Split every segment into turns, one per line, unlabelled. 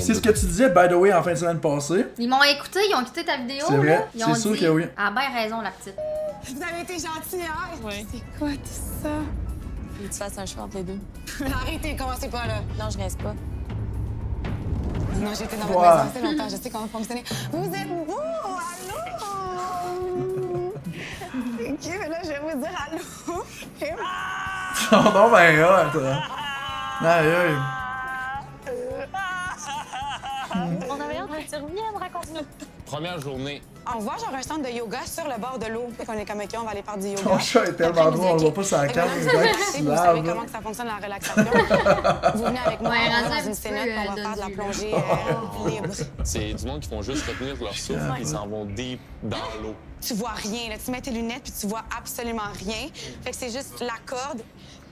C'est ce que tu disais, by the way, en fin de semaine passée.
Ils m'ont écouté, ils ont écouté ta vidéo.
C'est vrai,
là. Ils ont
c'est sûr
dit,
que oui.
Ah, ben raison, la petite.
Vous avez été gentil, hein?
Oui.
C'est quoi tout ça?
Faut que tu fasses un choix entre les deux.
Arrêtez, commencez pas, là.
Non, je reste pas.
Non, j'étais dans votre
Ouais.
maison assez longtemps, je sais comment fonctionner. Vous êtes beau! Allô? OK, mais là, je vais vous dire allô.
Non, ben, hot. Aïe, aïe.
On avait hâte que tu reviennes, raconte-nous.
Première journée.
On voit genre un centre de yoga sur le bord de l'eau. Fait qu'on est comme, OK, on va aller faire du yoga.
Ton chat est tellement drôle, on le voit pas sur la carte,
Vous
le gars qui se
savez
lave.
comment
là.
que ça fonctionne la relaxation. Vous venez avec moi,
Ouais,
on va
rendu
dans
un
une
petit peu,
cénote, on va faire de la
dodu, là.
plongée libre.
C'est du monde qui font juste retenir leur souffle et ils s'en vont deep dans l'eau.
Tu vois rien, là. Tu mets tes lunettes puis tu vois absolument rien. Fait que c'est juste la corde,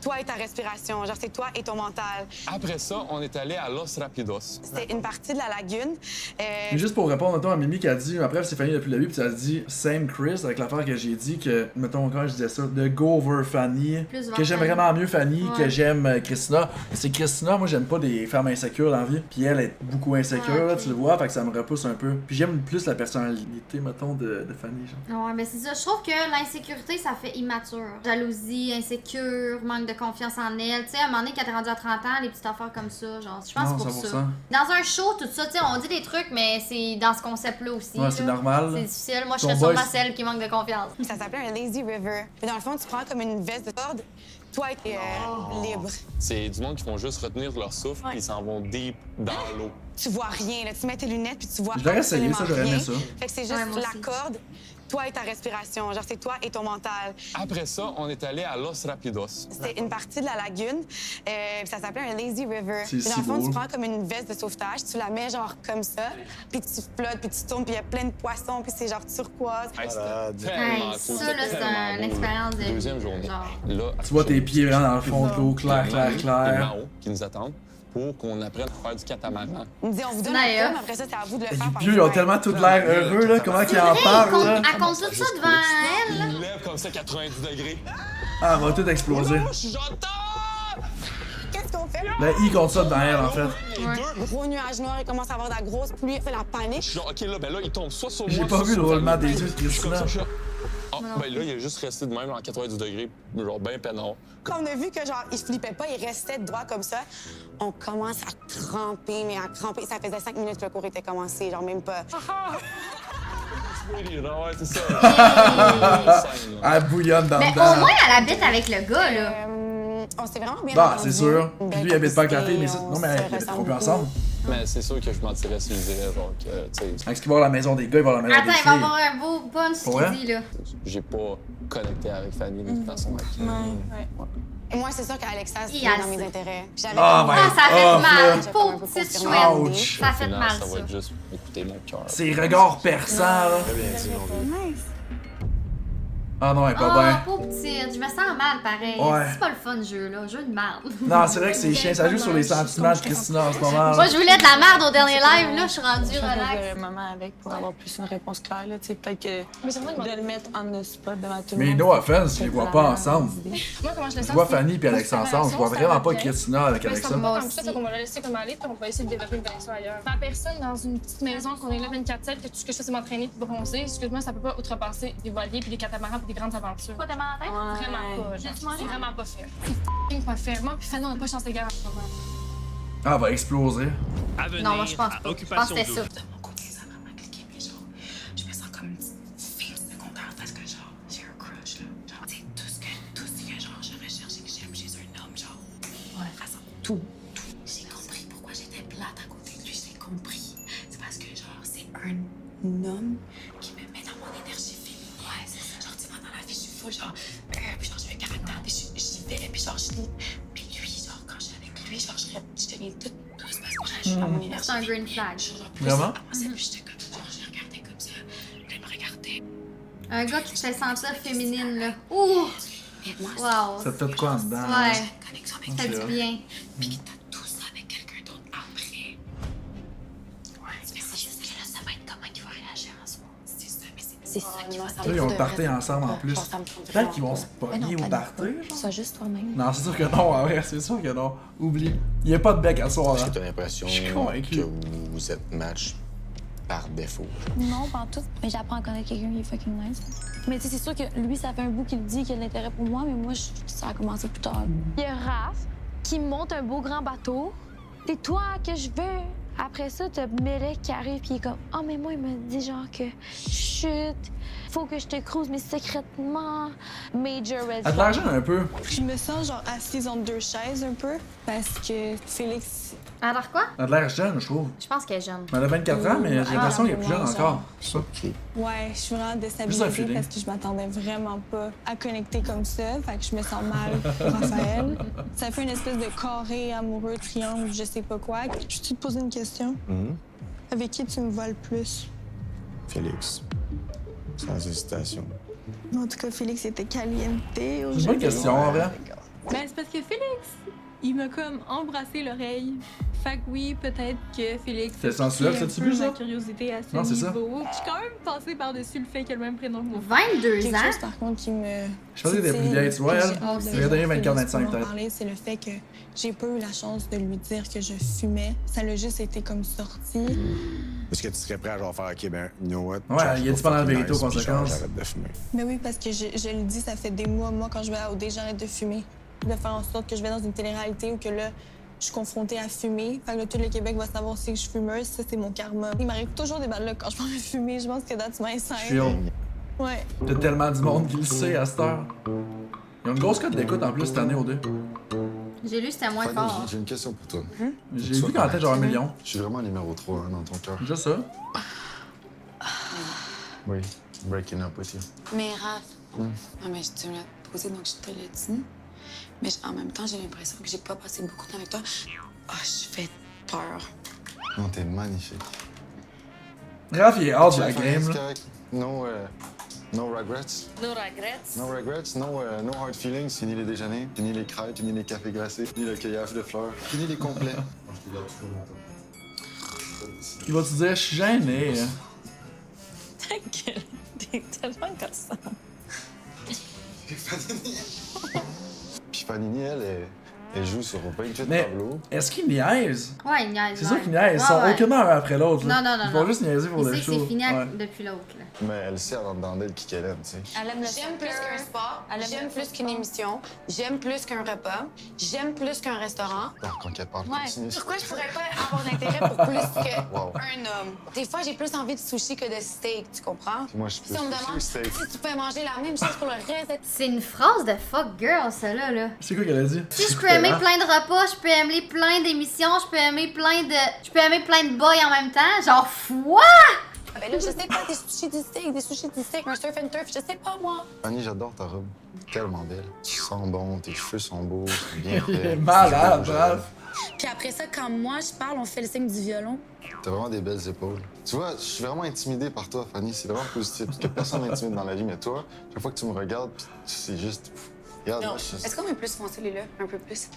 toi et ta respiration. Genre, c'est toi et ton mental.
Après ça, on est allé à Los Rapidos.
C'était une partie de la lagune.
Mais juste pour répondre mettons, à Mimi qui a dit, après c'est Fanny depuis le début, puis elle a dit Same Chris avec l'affaire que j'ai dit que, mettons quand je disais ça, de go over Fanny,
Plus vers
que j'aime
Fanny.
vraiment mieux Fanny,
Ouais.
que j'aime Christina. Mais c'est Christina, moi j'aime pas des femmes insécures dans la vie, puis elle est beaucoup insécure,
Ouais,
là,
ok.
tu le vois, fait que ça me repousse un peu. Puis j'aime plus la personnalité, mettons, de Fanny. Genre.
Ouais, ben c'est ça. Je trouve que l'insécurité, ça fait immature. Jalousie, insécure, manque de confiance en elle. Tu sais, à un moment donné, quand t'es rendu à 30 ans, les petites affaires comme ça, genre, je pense
Non,
pour
100%.
ça. Dans un show, tout ça, tu sais, on dit des trucs, mais c'est dans ce concept-là aussi.
Ouais, c'est
là.
normal.
C'est difficile. Moi, je
Ton
serais
boy,
sûrement
c'est-
celle qui manque de confiance.
Ça s'appelait un lazy river. Puis dans le fond, tu prends comme une veste de corde, toi et libre.
C'est du monde qui font juste retenir leur souffle et ils s'en vont deep dans l'eau.
Tu vois rien, là. Tu mets tes lunettes puis tu vois
Je devrais essayer ça,
absolument
j'aurais aimé
rien.
ça.
Fait que c'est juste
Ouais, moi
la
aussi.
corde, toi et ta respiration. Genre, c'est toi et ton mental.
Après ça, on est allé à Los Rapidos.
C'était une partie de la lagune. Puis ça s'appelait un lazy river.
C'est
Puis dans
si
le fond,
beau.
tu prends comme une veste de sauvetage, tu la mets genre comme ça, puis tu flottes, puis tu tournes, puis il y a plein de poissons, puis c'est genre turquoise.
Hey, c'était
Hey,
tellement cool,
ça,
c'était
là, c'est
tellement beau,
une expérience de
Deuxième
vie,
journée.
genre.
Là,
Tu vois tes pieds vraiment dans le fond de l'eau, clair, clair,
Les
clair.
en haut qui nous attendent pour qu'on apprenne à faire du catamaran.
Il me dit, on vous donne
Naïf.
un cours, mais après ça, c'est à vous de le
Les
faire. par
vieux, ils ont
vous-même.
tellement tout l'air heureux, là, comment qu'ils en parlent, là.
Elle compte tout ça devant elle, là.
Il lève comme ça 90 degrés.
Ah, elle va tout exploser.
Moi, j'entends!
Qu'est-ce qu'on fait?
Ben, il compte ça devant elle, en fait.
Les deux.
Gros nuage noir, il commence à avoir de la grosse pluie, fait la
Je
panique.
suis genre, OK, là, ben là, il tombe soit sur moi,
J'ai pas
soit
vu
sur
le roulement
Fanny.
des yeux de
Je suis comme
Christina.
ça, je suis là. Ah, ben là, il est juste resté de même, en 90 degrés, genre bien peinard.
Quand on a vu que genre, il flippait pas, il restait droit comme ça, on commence à tremper, mais à cramper. Ça faisait 5 minutes que le cours était commencé, genre même pas.
Oui, non, ouais, c'est ça.
Elle bouillonne dans
Mais
le
au
dedans.
moins, elle habite avec le gars, là.
On s'est vraiment bien
Bah,
entendus.
c'est sûr.
Une
Puis
belle
lui, il habite pas avec la fille, mais
complicité,
non, mais
on
il
se
habite
ressemble
trop plus
beaucoup.
ensemble.
Mais c'est sûr que je mentirais si je dirais, genre, que, tu sais,
Est-ce qu'il va voir la maison des gars, il va voir la maison
Attends,
des
il va
filles?
avoir un beau punch
Pour vrai?
qu'il dit, là.
j'ai pas connecté avec Fanny de toute façon.
Et moi, c'est sûr qu'Alexa, c'est
Il
dans
a
mes
assez.
intérêts. J'avais
Ah,
comme-
ben,
Ah, ça fait
oh,
mal.
là.
Pauvre
J'ai
petite
comme un peu
chouette.
confirmé.
Ouch.
Ça
Au
fait
final,
mal,
ça
ça.
va être juste écouter mon cœur.
Ses regards perçants, là.
Très bien dit, mon vieux.
Ah non, elle est pas
Oh,
bien.
pauvre petite. Je me sens mal, pareil.
Ouais.
C'est pas le fun, ce jeu-là. Jeu de merde.
Non, c'est vrai que c'est chiant, ça joue sur les sentiments de Christina en ce moment.
Moi, je voulais de la merde au dernier live, là. Je suis rendue
Je
relax.
maman avec pour avoir plus une réponse claire. Là. Tu sais, peut-être que de le mettre on the spot devant tout le
Mais
monde.
no offense, je les vois pas
la
ensemble.
idée.
Moi, comment je le
Je
sens?
vois
c'est-
Fanny et Alex ensemble, je vois vraiment pas Christina avec
Mais
Alexa.
ça me
Moi
va comme
aussi.
ça, fait qu'on va la laisser comme aller, puis on va essayer de développer une connexion ailleurs. Ma personne dans une petite maison, qu'on est là 24/7, que tout ce que je fais, c'est m'entraîner puis bronzer, excuse-moi, ça peut pas outrepasser des voiliers puis des catamarans puis des grandes aventures.
Quoi, t'as mal en tête?
Vraiment pas. genre, C'est vraiment pas fait. C'est f***ing pas fait. Moi puis Fanny, on n'a pas chance égale en ce moment.
Ah, elle va exploser.
Non, moi, je pense pas. Je pense que c'était ça.
De mon côté, ça a vraiment cliqué, mais genre, je me sens comme une petite fille secondaire parce que genre, j'ai un crush, là. Genre, tu sais, tout ce que genre, je recherche et que j'aime chez un homme, genre. Ouais, façon, tout. J'ai compris pourquoi j'étais plate à côté de lui, j'ai compris. C'est parce que genre, c'est un homme qui me met dans mon énergie féminine. Ouais, c'est ça. Genre, tu vois, dans la vie, je suis full, genre, puis genre, j'ai un caractère, puis j'y vais, puis genre, je lis. Puis lui, genre, quand je suis avec lui, genre, je deviens toute douce parce que genre, je suis dans mon énergie.
C'est un green flag.
Genre, plus
Vraiment?
avancé, puis j'étais comme, genre, je regardais comme ça, puis il me regardait.
Un gars qui te fait sentir féminine, là. Ouh!
Mais moi,
Wow.
Ça te fait de quoi en dedans?
Ouais.
c'est une connexion avec
Ça fait du bien.
puis qui t'a tout ça avec quelqu'un d'autre après. Ouais, mais c'est juste que là, ça va être comment il va réagir en ce moment. C'est ça, mais c'est ça qui va
Là, ils ont parté ensemble en plus. Peut-être qu'ils vont se pogner au party, genre.
Sois juste toi-même.
Non, c'est sûr que non, en vrai, c'est sûr que non. Oublie. Il n'y a pas de bec à soir,
Est-ce
hein.
que t'as l'impression
Je suis convaincu.
que vous
vous êtes match par défaut.
Non, pas en tout. Mais j'apprends à connaître quelqu'un qui est fucking nice. Mais tu sais, c'est sûr que lui, ça fait un bout qu'il me dit qu'il a de l'intérêt pour moi, mais moi, ça a commencé plus tard.
Il y a Raph qui monte un beau grand bateau. C'est toi que je veux. Après ça, t'as Melek qui arrive puis il est comme « Oh, mais moi, il m'a dit genre que chut, faut que je te cruise, mais secrètement, major red
Elle a de
flag.
l'argent un peu.
Je me sens genre assise entre deux chaises un peu parce que Félix,
Alors quoi?
Elle a de l'air jeune, je trouve.
Je pense qu'elle est jeune.
Elle a 24 ans, mais j'ai l'impression qu'elle est plus jeune encore. C'est ça.
ouais, je suis vraiment
Juste un
déstabilisée
feeling.
parce que je m'attendais vraiment pas à connecter comme ça. Fait que je me sens mal pour Raphaël. Ça fait une espèce de carré amoureux, triangle, je sais pas quoi. Je peux te poser une question? Avec qui tu me vois le plus?
Félix, sans hésitation.
En tout cas, Félix était caliente.
C'est une bonne question, en vrai.
Ben, c'est parce que Félix, il m'a comme embrassé l'oreille. Fait que oui, peut-être que Félix.
C'est sensuel, ça, tu veux, ça?
Ma curiosité à ce
Non, c'est ça.
niveau. Je suis quand même passée par-dessus le fait qu'il a le même prénom que moi.
22
Quelque
ans?
chose, par contre, qui me...
Je pensais qu'elle était plus vieille, tu vois, elle.
C'est
Elle devient 24-25 peut-être.
parler, c'est le fait que j'ai pas eu la chance de lui dire que je fumais. Ça l'a juste été comme sorti.
Est-ce que tu serais prêt à genre faire, OK, ben, you know what?
Ouais, il a dit pendant la vérité aux conséquences.
J'arrête de fumer.
Mais oui, parce que je le dis, ça fait des mois, moi, quand je vais à OD, j'arrête de fumer. De faire en sorte que je vais dans une télé-réalité où que là, je suis confrontée à fumer. Fait que là, tout le Québec va savoir aussi que je suis fumeuse. Ça, c'est mon karma. Il m'arrive toujours des balles là quand je prends de fumer. Je pense que that's my sign.
Chill.
Ouais.
T'as tellement du monde qui le sait à cette heure. Ils ont une grosse cote d'écoute en plus cette année au 2.
J'ai lu c'était moins
Fanny,
fort.
j'ai une question pour toi.
J'ai vu qu'en tête genre 1 million.
Je suis vraiment numéro 3 hein, dans ton cœur.
Juste ça.
Oui, breaking up with you.
Mais Raph, non, mais tu me l'as posé, donc je te l'ai dit. Mais en même temps, j'ai l'impression que j'ai pas passé beaucoup de temps avec toi. Ah, je fais peur.
Non, t'es magnifique.
Raph, il est hors de la
Fanny,
game,
c'est
là.
correct. No regrets.
No regrets.
No regrets, no hard feelings. Fini les déjeuners, fini les crêpes, fini les cafés glacés, fini le cueillage de fleurs, fini les complets.
Il va te dire, je suis gêné.
Ta gueule, t'es tellement gossant.
Puis Fanny, elle joue sur 28
Mais
tableaux.
est-ce qu'ils niaisent?
Ouais, il niaise.
C'est sûr qu'ils niaisent. Ils sont aucunement un après l'autre. là.
Non, non, non,
Ils vont
non.
juste niaiser pour
Il
le
sait que
show.
c'est fini
Ouais.
depuis l'autre. là.
Mais elle sait en dedans d'elle qui qu'elle aime, tu sais.
Elle aime J'aime plus qu'un sport, j'aime plus qu'une émission, j'aime plus qu'un repas, j'aime plus qu'un restaurant.
Alors, quand elle parle,
Ouais.
continue.
Pourquoi je pourrais pas avoir d'intérêt pour plus qu'un
Wow.
homme? Des fois, j'ai plus envie de sushi que de steak, tu comprends?
Puis moi, je suis
Si
plus
on me
sushi
demande
ou steak.
si tu peux manger la même chose pour le reste de
C'est une phrase de fuck girl, celle-là. Là.
C'est quoi qu'elle a dit?
Si je peux aimer plein de repas, je peux aimer plein d'émissions, je peux aimer plein de boys en même temps. Genre, quoi?
Ah ben là, je sais pas, des sushis du steak, un surf and turf, je sais pas moi.
Fanny, j'adore ta robe. Tellement belle. Tu sens bon, tes cheveux sont beaux, c'est bien
Il est
fait.
malade,
C'est beau,
bref.
Puis après ça, quand moi je parle, on fait le signe du violon.
T'as vraiment des belles épaules. Tu vois, je suis vraiment intimidé par toi, Fanny. C'est vraiment positif. Parce que personne n'intimide dans la vie, mais toi, chaque fois que tu me regardes, puis c'est juste. Regarde,
Non.
moi, je
Est-ce qu'on met plus foncé, les là? Un peu plus?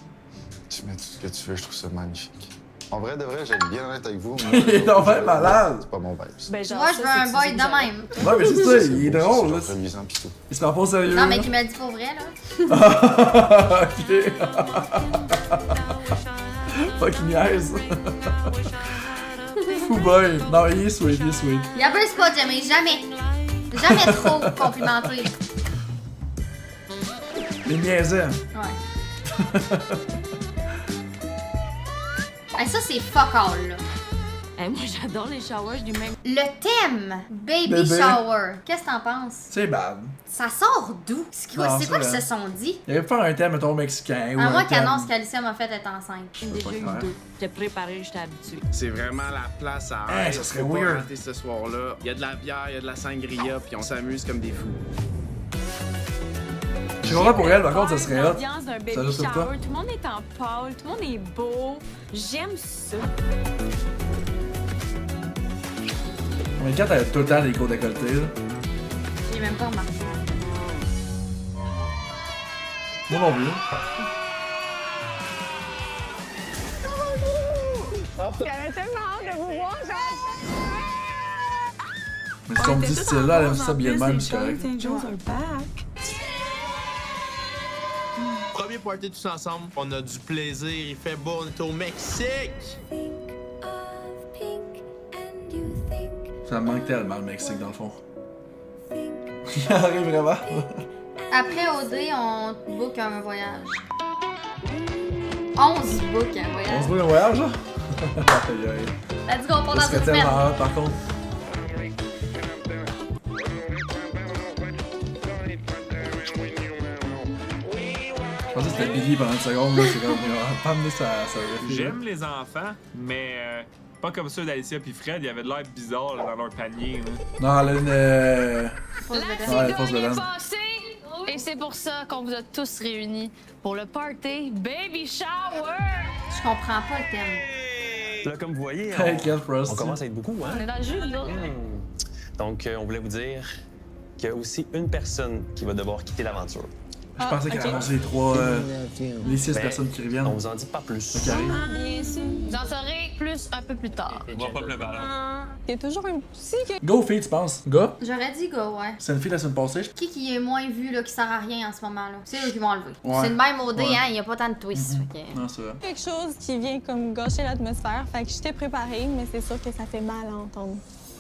Tu mets tout ce que tu veux, je trouve ça magnifique. En vrai, de vrai, j'ai bien honnête avec vous.
Il est donc bien malade.
C'est pas mon vibe.
Ben, genre,
Moi, je
ça,
veux un
c'est
boy de
genre-
même.
Ouais, mais c'est ça, il est drôle, là.
C'est reluisant pis tout.
Il se prend pas au sérieux.
Non, mais
là.
qui m'a dit pour vrai, là.
Ok. Fucking niaise. Fou boy. Non, il est sweet, il est sweet.
Il abuse pas, Jamie, jamais. Jamais trop complimenté.
Il niaisait.
Ouais. Hey, ça, c'est fuck all, là.
Moi, j'adore les showers du même.
Le thème Baby
Bébé.
Shower, qu'est-ce que t'en penses?
C'est bad.
Ça sort d'où? C'est quoi,
Non,
c'est quoi
c'est
qu'ils
vrai.
se sont dit?
Il aurait pu faire un thème, mettons, mexicain. Ou
À
un
moins
thème.
qu'annonce qu'Alicia m'a fait être enceinte.
J'ai déjà eu
faire.
2. J'étais préparée, j'étais habituée.
C'est vraiment la place à
Hey,
être.
ça serait
Faut pas
weird.
rater ce soir-là. Il y a de la bière, il y a de la sangria, puis on s'amuse comme des fous.
Je suis content pour elle, par contre, ça serait hot.
L'ambiance d'un
Ça
baby
juste pour toi.
shower, tout le monde est en pâle, tout le monde est beau. J'aime ça.
Mais quand t'as tout le temps des cours décolletés, là.
J'ai même pas remarqué.
Moi non plus.
J'avais tellement hâte de vous voir, genre.
Mais si on me dit ce style-là, elle aime ça bien de même, c'est correct.
Premier party tous ensemble, on a du plaisir, il fait beau, on est au Mexique!
Think of pink
Ça me manque tellement le Mexique dans le fond. Il arrive vraiment.
Après OD, on book un voyage. 11 book un
On
voyage.
se voit le voyage là? Aïe aïe.
Let's go, on part
Ça
dans
serait
une semaine.
tellement hot par contre. Je pensais que c'était Billy pendant une seconde, là, c'est comme, pas amener ça réfléchit.
J'aime les enfants, mais pas comme ceux d'Alicia puis Fred, ils avaient de l'air bizarre là, dans leur panier. Là.
Non, elle a une.
Pause de
Ouais,
vedette.
pause de dame.
Et c'est pour ça qu'on vous a tous réunis pour le party Baby Shower!
Je comprends pas le thème.
Là, comme vous voyez,
T'inquiète, Frosty.
on commence à être beaucoup, hein?
On est dans le jus, là.
Donc, on voulait vous dire qu'il y a aussi une personne qui va devoir quitter l'aventure.
Je pensais qu'elle annonçait les trois. Les 6
Ben,
personnes qui reviennent.
On vous en dit pas plus.
Qui arrivent.
Bien sûr.
Vous en saurez plus un peu plus tard.
On va pas le ballon.
Il y a toujours un petit que...
Go, fille, tu penses? Gars?
J'aurais dit go, ouais.
C'est une fille la semaine passée.
Qui est moins vu, là, qui sert à rien en ce moment, là? C'est eux qui vont enlever.
Ouais.
C'est le même OD,
Ouais.
hein, il y a pas tant de twists. Fait que...
Non, c'est vrai.
quelque chose qui vient comme gâcher l'atmosphère. Fait que j'étais préparée, mais c'est sûr que ça fait mal à entendre.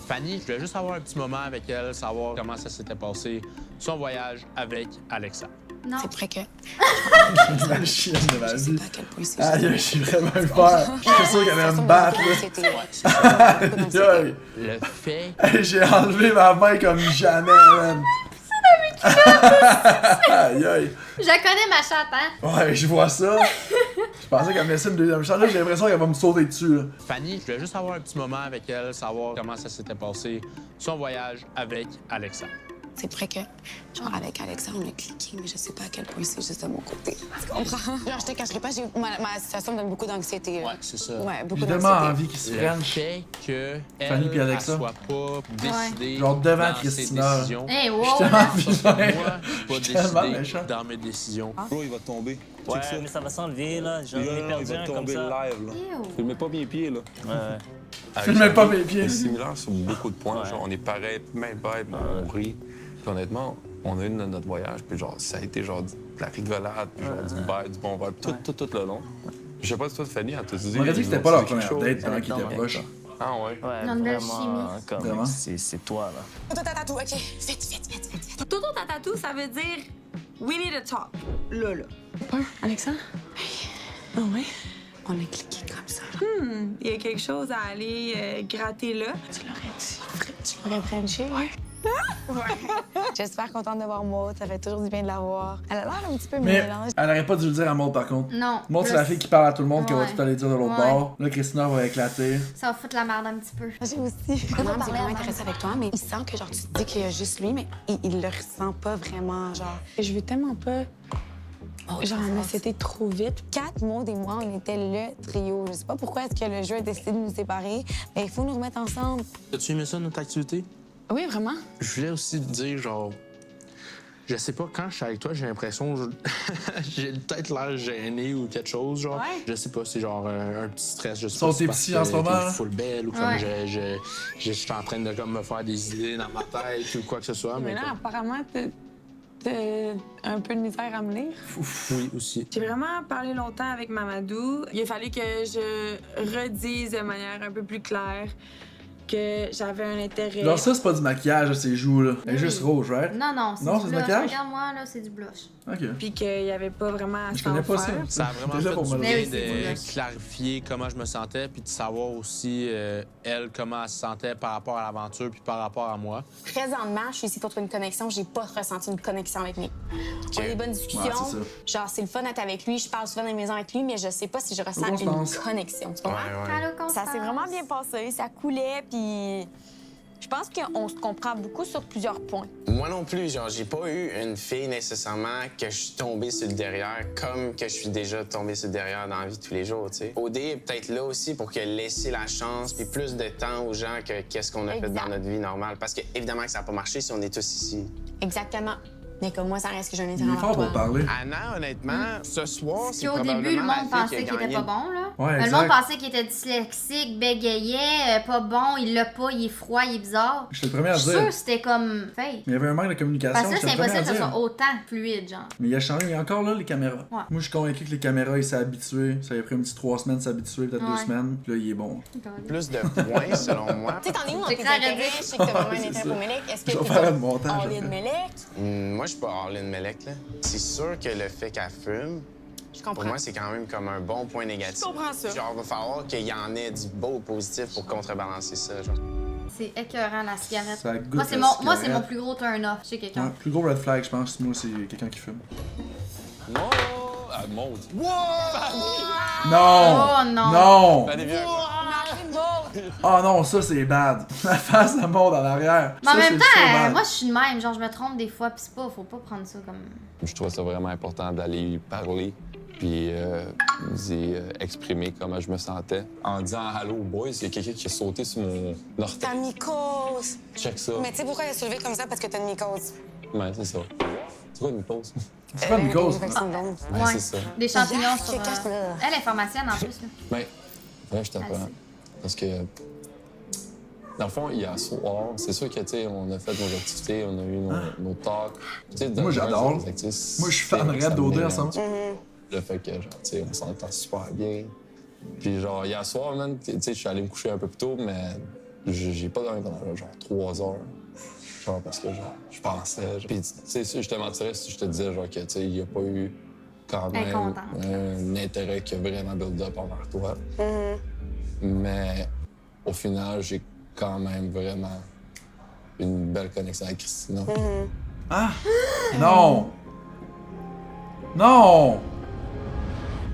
Fanny, je voulais juste avoir un petit moment avec elle, savoir comment ça s'était passé, son voyage avec Alexa.
Non.
C'est vrai que
La chienne de ma
je sais
vie.
pas à quel point c'est
Aïe, je suis vraiment eu peur. J'étais sûr qu'elle allait me battre, là.
C'était
Aïe, aïe.
Le fait
Hey, j'ai enlevé ma main comme jamais, man. Aïe, aïe.
Je connais ma chatte, hein?
Ouais, je vois ça. Je pensais qu'elle me laissait une deuxième chance. Là, j'ai l'impression qu'elle va me sauter dessus, là.
Fanny, je voulais juste avoir un petit moment avec elle, savoir comment ça s'était passé, son voyage avec Alexa.
C'est vrai que, genre, avec Alexa, on a cliqué, mais je sais pas à quel point c'est juste de mon côté. Tu comprends? Genre, je te cacherai pas, ma situation me donne beaucoup d'anxiété.
Ouais, c'est ça.
Ouais, beaucoup
J'ai tellement
d'anxiété.
envie qu'ils se
Le
prennent.
fait que
Fanny puis
elle
Alexa.
soit pas décidée
Genre devant
dans
Christina.
ses décisions.
Hey, wow!
Je suis tellement
là.
Moi, je suis
Je suis
pas
tellement
décidé
méchant.
dans mes décisions.
Bro, il va tomber.
Ouais, mais ça va s'enlever, là. J'en ai perdu un comme ça.
live, là.
Ew.
Filmez pas mes pieds, là.
Ouais.
Filmez pas mes pieds.
On est similaires sur beaucoup de points.
Ouais.
Genre, on est pareil, même vibe, on rit. Puis honnêtement, on a eu notre voyage, puis genre, ça a été genre de la rigolade, puis genre du bail, du bon vibe, tout le long. Je sais pas si toi, Fanny, elle t'a dit...
On aurait dit que c'était pas leur première date pendant qu'ils étaient proches.
Ah ouais?
Ouais,
Ils ont une belle
vraiment,
chimie.
comme,
Vraiment?
c'est toi, là.
Tatou, OK. Vite.
Toto tatatou, ça veut dire we need to talk. Là.
Alexa,
Ah ouais?
on a cliqué comme ça.
Il y a quelque chose à aller gratter là.
Tu l'aurais dit. Tu l'aurais Frenché? Ouais. J'espère super contente de voir Maud. Ça fait toujours du bien de la voir. Elle a l'air un petit peu
Mais
mélange.
elle aurait pas dû le dire à Maud par contre.
Non.
Maud, c'est
Là,
la fille qui parle à tout le monde, qui va
Ouais.
tout aller dire de l'autre
Ouais.
bord. Là, Christina va éclater.
Ça va foutre la merde un petit peu.
J'ai aussi. Maman s'est vraiment intéressée avec toi, mais il sent que genre tu te dis qu'il y a juste lui, mais il le ressent pas vraiment. Genre, je veux tellement pas. Genre, mais c'était trop vite. 4 Maud et moi, on était le trio. Je sais pas pourquoi est-ce que le jeu a décidé de nous séparer, mais il faut nous remettre ensemble.
As-tu aimé ça, notre activité?
Oui, vraiment.
Je voulais aussi te dire, genre, je sais pas, quand je suis avec toi, j'ai l'impression que j'ai peut-être l'air gêné ou quelque chose, genre.
Ouais.
Je sais pas, c'est genre un petit stress, je sais
Sont
pas. si
tes
parce
petits
que
en ce moment,
t'es
là?
full belle ou comme
Ouais.
je suis en train de comme me faire des idées dans ma tête ou quoi que ce soit.
Mais
Mais
là, apparemment, t'as un peu de misère à me lire.
oui, aussi.
J'ai vraiment parlé longtemps avec Mamadou. Il a fallu que je redise de manière un peu plus claire que j'avais un intérêt.
Genre, ça, c'est pas du maquillage, ses joues, là. Elle est
Oui.
juste rouge, right?
Non, non, c'est
Non,
du
c'est du
blush.
maquillage?
Regarde-moi, là, c'est du blush.
Ok.
Puis qu'il n'y avait pas vraiment à
Je connais
s'en
pas ça.
faire.
Ça a vraiment
Déjà
fait
pour
du
me le
bien
dire. Mais oui, c'est du
de
blush.
clarifier comment je me sentais puis de savoir aussi, elle, comment elle se sentait par rapport à l'aventure puis par rapport à moi.
Présentement, je suis ici pour trouver une connexion. J'ai pas ressenti une connexion avec lui. On a des bonnes discussions.
Ouais, c'est ça.
Genre, c'est le fun d'être avec lui. Je parle souvent dans les maisons avec lui, mais je sais pas si je ressens une
Constance.
connexion. Tu comprends?
Allô, Constance?
Ça s'est vraiment bien passé, ça coulait, puis je pense qu'on se comprend beaucoup sur plusieurs points.
Moi non plus, genre, j'ai pas eu une fille nécessairement que je suis tombé sur le derrière comme que je suis déjà tombé sur le derrière dans la vie de tous les jours, tu sais. OD est peut-être là aussi pour que laisser la chance puis plus de temps aux gens que qu'est-ce qu'on a fait
Exact.
dans notre vie normale. Parce que évidemment que ça n'a pas marché si on est tous ici.
Exactement. Mais comme moi, ça reste que j'ai un
Il
intérêt
est
envers
fort
toi.
pour parler.
Anna, honnêtement, ce soir,
Si
c'est
au
probablement
début, le
la
monde
fille
pensait
qui
qu'il
a
était
gagné
pas bon, là.
Ouais,
Le
exact.
monde pensait qu'il était dyslexique, bégayait, pas bon, il l'a pas, il est froid, il est bizarre.
J'étais le premier à
Je suis
dire.
sûre que c'était comme fake.
Mais il y avait un manque de communication.
Parce que là,
j'étais
c'est
le premier
impossible que
à
ça
dire.
soit autant fluide, genre.
Mais il a changé, il y a encore là les caméras.
Ouais.
Moi, je suis convaincu que les caméras, il s'est habitué. Ça a pris un petit 3 semaines de s'habituer, peut-être 2
Ouais.
semaines. Puis là, il est bon.
Plus de points, selon moi.
Tu sais, t'en es où dans
C'est
tes
clair à
intérêts?
dire.
Je sais que t'as vraiment un
C'est
intérêt
ça.
pour Melek. Est-ce que
Je vais
t'es
faire
comme
le montage,
all-in
après.
Melek?
Moi, je suis pas all-in Melek, là. C'est sûr que le fait qu'elle fume,
Je comprends.
pour moi, c'est quand même comme un bon point négatif.
Je comprends ça.
Genre, il va falloir qu'il y en ait du beau positif pour contrebalancer ça, genre.
C'est écœurant, la cigarette.
Ça goûte
Moi, c'est
la
moi, c'est
cigarette.
mon plus gros turn-off chez quelqu'un.
Ouais, plus gros red flag, je pense, moi, c'est quelqu'un qui fume.
Non! Elle monte.
Non!
Oh non!
Non!
Allez, viens.
Oh non, ça c'est bad. La face de mort en arrière.
Mais en
Ça,
même
c'est
temps,
so bad.
moi, je suis de même. Genre, je me trompe des fois, pis c'est pas, faut pas prendre ça comme.
Je trouve ça vraiment important d'aller lui parler, puis d'y exprimer comment je me sentais. En disant « Allô, boys », il y a quelqu'un qui a sauté sur mon orteil.
T'as mycose.
Check ça.
Mais tu sais pourquoi elle est soulevée comme ça? Parce que t'as une mycose.
Ouais, c'est ça. C'est quoi une pause?
C'est pas une cause.
Une infection d'onde.
Ouais, c'est ça.
Des champignons sur.
Quelqu'un,
Elle est pharmacienne en plus, là.
Ben, ouais, je t'apprends. Parce que, dans le fond, hier soir, c'est sûr que, tu sais, on a fait nos activités, on a eu nos talks. Tu sais,
Moi, j'adore.
dans les activités,
Moi, je suis fan
ça
raide d'odeur,
me
ça.
dérange. Le fait que, genre, tu sais, on s'entend super bien. Puis, genre, hier soir, man, tu sais, je suis allé me coucher un peu plus tôt, mais j'ai pas dormi pendant, genre, 3 heures. Genre, parce que, genre, je pensais. Puis, tu sais, je te mentirais si je te disais, genre, que, tu sais, il n'y a pas eu quand
Elle est
même
contente.
un intérêt qui a vraiment build-up envers toi. Mais au final, j'ai quand même vraiment une belle connexion avec Christina.
Ah! Non! Non!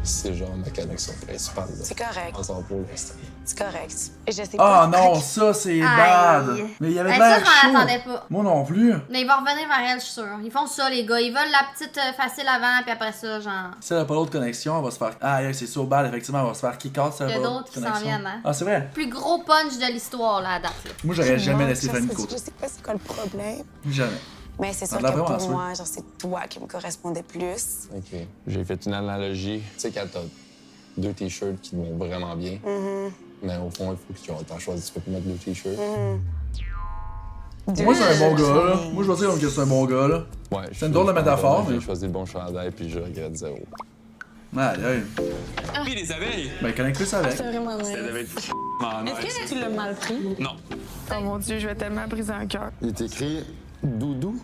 C'est genre ma connexion principale. là.
C'est correct.
Ensemble pour l'instant.
C'est correct. Et je sais
Ah
pas.
non, ça c'est
Aïe.
bad! Mais il y avait de
Ça,
l'air
je m'en
chaud.
attendais pas.
Moi non plus.
Mais ils vont revenir vers elle, je suis sûre. Ils font ça, les gars. Ils veulent la petite facile avant, puis après ça, genre.
Si elle a pas d'autre connexion, elle va se faire. Ah, yeah, c'est so bad, effectivement, elle va se faire kick out si elle
Il y
a
a
pas
d'autres
d'autre
qui s'en
connexion.
viennent, hein.
Ah, c'est vrai?
Plus gros punch de l'histoire, là, à date. Là.
Moi, j'aurais jamais
Moi,
laissé
je
Fanny de
sais-
côté.
Je sais pas c'est quoi le problème.
Jamais.
Mais c'est
Ça
sûr
a
que
l'air vraiment
pour
sweet.
moi, genre, c'est toi qui me correspondait plus.
OK. J'ai fait une analogie. Tu sais, quand t'as 2 t-shirts qui te vont vraiment bien, mais au fond, il faut que tu en choisisses. Tu peux plus mettre 2 t-shirts.
Moi, c'est un bon gars, là. Moi, je vais dire que c'est un bon gars, là.
Ouais,
C'est une drôle de métaphore, mais.
J'ai choisi le bon chandail, puis je regrette zéro.
Aïe, aïe.
Puis les abeilles!
Ben, connecte plus avec.
C'est vraiment nice.
Ça devait être
Est-ce que tu l'as mal pris?
Non.
Oh mon Dieu, je vais tellement briser un cœur.
Il est écrit Doudou.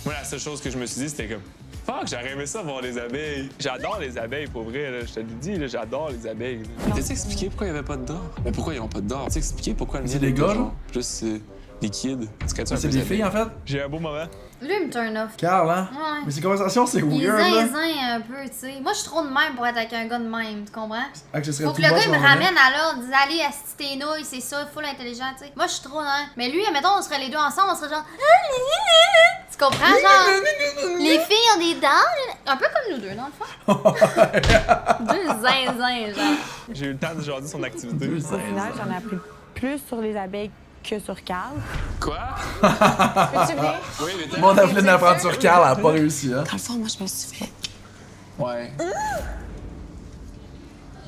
Moi, la seule chose que je me suis dit, c'était comme fuck, j'aurais aimé ça voir les abeilles. J'adore les abeilles, pour vrai, là. Je te le dis, là, j'adore les abeilles. là.
T'as-tu expliqué pourquoi il n'y avait pas de dor? Mais pourquoi ils n'ont pas de dor? T'as expliqué pourquoi le
C'est
mien
des
était
gars,
genre
là?
Juste liquide.
C'est des filles, en fait?
J'ai un beau moment.
Lui, il me turn off.
Carl, hein?
Ouais.
Mais ces conversations, c'est
Il est
weird, là.
zinzin un peu, tu sais. Moi, je suis trop de même pour être avec un gars de même, tu comprends?
Ah, que ce serait
Faut que
tout
le gars,
moche,
il me
on va
ramène à l'ordre, dise allez, assis tes nouilles, c'est ça, full intelligent, tu sais. Moi, je suis trop hein. Mais lui, mettons, on serait les deux ensemble, on serait genre. Tu comprends, genre? Les filles ont des dents, un peu comme nous deux, dans le fond. Deux zinzins, genre.
J'ai eu le temps de jaser son activité.
Au final, j'en ai appris plus sur les abeilles que sur Carl.
Quoi?
Peux-tu venir?
Oui, mais t'as...
Mon appelé d'apprendre sur Carl, elle a pas réussi, hein?
Dans le fond, moi, je me suis fait.
Ouais.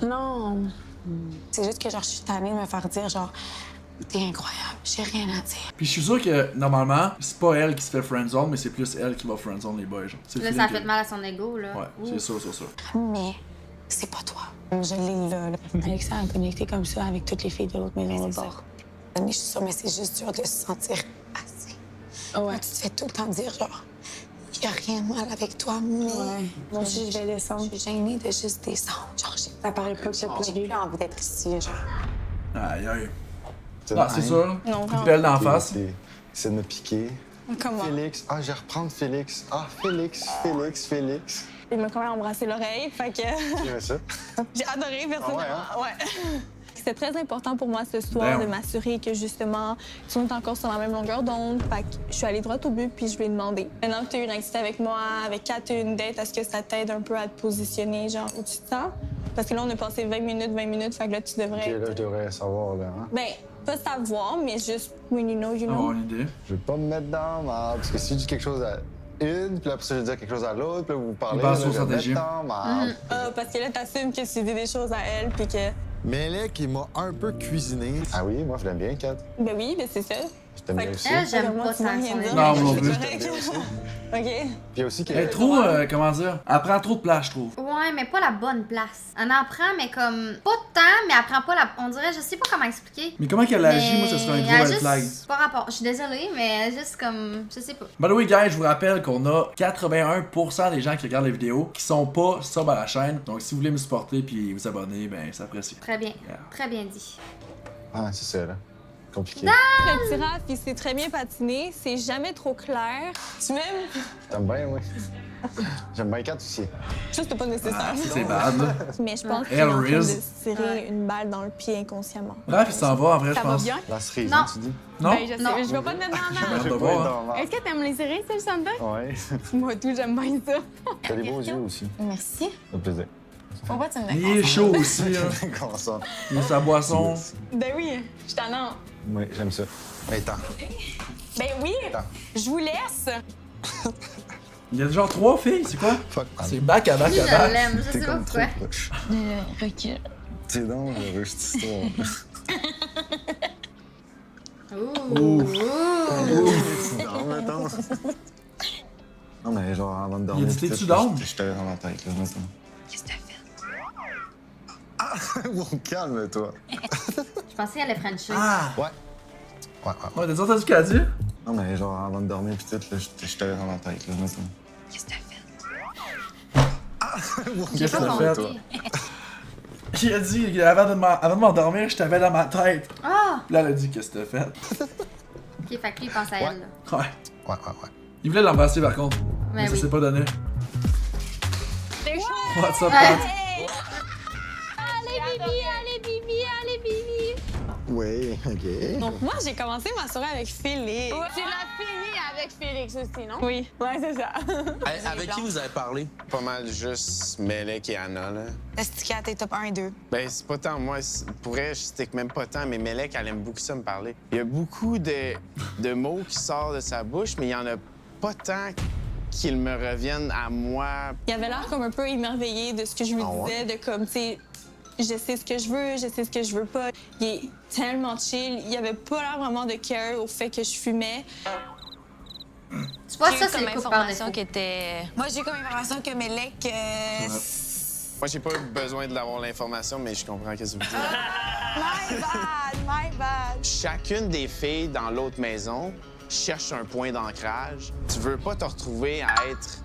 Non. C'est juste que, genre, je suis tannée de me faire dire, genre, t'es incroyable, j'ai rien à dire.
Puis je suis sûr que, normalement, c'est pas elle qui se fait friendzone, mais c'est plus elle qui va friendzone les boys, genre. C'est le
Là,
feeling
ça a fait
que-
mal à son ego, là.
Ouais,
Ouh.
c'est sûr, c'est sûr.
Mais c'est pas toi. Je l'ai là. Alexa a connecté comme ça avec toutes les filles de l'autre maison de bord. Je suis sûre, mais c'est juste dur de se sentir assez. Ouais. Tu te fais tout le temps dire, genre, il y a rien de mal avec toi, mais.
Ouais. Moi aussi, je vais descendre.
Je suis gênée de juste descendre. Genre,
Ça paraît pas que c'est
j'ai plus envie d'être ici, genre.
Aïe, aïe.
C'est
Ah, c'est sûr.
Non,
Coup de pelle d'en
Ok,
face.
C'est de me piquer.
Comment?
Félix. Ah, je vais reprendre Félix. Ah, Félix.
Il m'a quand même embrassé l'oreille, fait que
J'aimais ça.
j'ai adoré personnellement.
Ah ouais,
C'était très important pour moi ce soir
Damn.
de m'assurer que justement, tu es encore sur la même longueur d'onde. Fait que je suis allée droit au but puis je lui ai demandé. Maintenant que tu as eu une activité avec moi, avec Kat, tu as eu une date, est-ce que ça t'aide un peu à te positionner, genre, où tu te sens? Parce que là, on a passé 20 minutes, fait que là, tu devrais.
Ok, là, je devrais savoir, là. Hein?
Ben, pas savoir, mais juste when you know, you know.
Avoir une idée.
Je vais pas me mettre dans la merde, parce que si je dis quelque chose une, puis après ça, je dis quelque chose à l'autre, puis là, vous parlez.
Il passe aux
là, je vais
stratégies.
mettre en marde.
Parce que là, t'assumes que tu dis des choses à elle, puis que.
Mélec, il m'a un peu cuisiné. Ah oui, moi, je l'aime bien, Kat.
Ben oui, ben c'est ça.
Je t'aime bien aussi.
Elle, j'aime
Moi,
pas
tu m'as
tant
rien
son
dit.
Non, moi non
C'est
plus.
correct. OK.
Puis il y a aussi que.
Elle est trop, comment dire, elle prend trop de place, je trouve.
Ouais, mais pas la bonne place. Elle en prend, mais comme. Pas de temps, mais elle prend pas la. On dirait, je sais pas comment expliquer.
Mais comment qu'elle agit, moi, ce serait un gros
elle
red
juste-
flag.
Pas rapport. Je suis désolée, mais juste comme. Je sais pas.
By the way, guys, je vous rappelle qu'on a 81% des gens qui regardent les vidéos qui sont pas sub à la chaîne. Donc, si vous voulez me supporter puis vous abonner, ben, c'est apprécié.
Très bien.
Yeah.
Très bien dit.
Ah, c'est ça, là. Compliqué.
Le petit Raph, il sait très bien patiner, c'est jamais trop clair. Tu m'aimes?
T'aimes bien, oui. J'aime bien Kat aussi.
Ça, c'était pas nécessaire.
C'est bad, là.
Mais je pense qu'il est
Elle
en train de
Riz.
se tirer une balle dans le pied inconsciemment.
Bref, il s'en va, en vrai, je
Ça va
pense.
bien?
La cerise,
Non.
hein, tu dis?
Non?
Ben, je sais,
Non.
je vais pas te mettre dans
J'ai
la
hâte de voir. hein.
Est-ce que t'aimes les séries, ça, Sandra?
Ouais.
Moi, tout, j'aime bien ça.
T'as des beaux yeux aussi.
Merci.
Ça fait plaisir.
Pourquoi tu me
Il est chaud aussi, hein.
Content.
Il a sa boisson.
Ben oui, je t'en ai.
Oui, j'aime ça. Mais attends.
Ben oui,
Attends.
je vous laisse.
Il y a genre 3 filles, c'est quoi?
Fuck.
C'est back à back
Lui,
à
je
back.
l'aime. Je sais
T'es
pas
comme trop
pourquoi.
proche.
Recule.
T'es donc heureux, cette histoire.
Ouh.
Non, mais attends. Non, mais genre, avant de dormir.
Il a dit,
pis
t'es-tu
tout,
down?
Je t'avais dans la tête, là, maintenant.
Qu'est-ce que t'as fait?
Ah! Bon, calme-toi.
Je pensais qu'elle allait Frencher.
Ah!
Ouais. Ouais, ouais.
Ouais, t'as entendu ce qu'elle a dit?
Non, mais genre, avant de dormir, pis tout, là, je t'avais dans la tête, là, maintenant.
Qu'est-ce que t'as fait?
Ah! Bon,
Qu'est-ce que t'as
Pas
fait?
compris.
Il a dit, avant de m'endormir, je t'avais dans ma tête.
Ah!
Là, elle a dit, qu'est-ce que t'as fait?
Ok, fait que lui, il pense à elle. Là.
Ouais.
Ouais, ouais, ouais.
Il voulait l'embrasser par contre. Mais ça
oui.
s'est pas donné.
C'est chaud.
What's up,
Ouais.
Pat?
Allez, Bibi, allez, Bibi, allez, Bibi.
Oui, ok.
Donc, moi, j'ai commencé ma soirée avec Félix.
Tu l'as fini avec Félix aussi, non?
Oui, ouais, c'est ça.
Avec qui vous avez parlé?
Pas mal juste Mélec et Anna, là.
Est-ce que t'es top 1 et 2?
Ben, c'est pas tant moi. Pour elle, je stick même pas tant, mais Mélec, elle aime beaucoup ça me parler. Il y a beaucoup de mots qui sortent de sa bouche, mais il y en a pas tant qu'ils me reviennent à moi.
Il avait l'air comme un peu émerveillé de ce que je lui disais, de comme, tu sais, je sais ce que je veux, je sais ce que je veux pas. Il est tellement chill. Il avait pas l'air vraiment de care au fait que je fumais.
Tu vois, ça, c'est le couple par défaut.
qui était... Moi, j'ai comme information que Mélec...
Moi, j'ai pas eu besoin de l'avoir l'information, mais je comprends ce que vous dites.
My bad.
Chacune des filles dans l'autre maison cherche un point d'ancrage. Tu veux pas te retrouver à être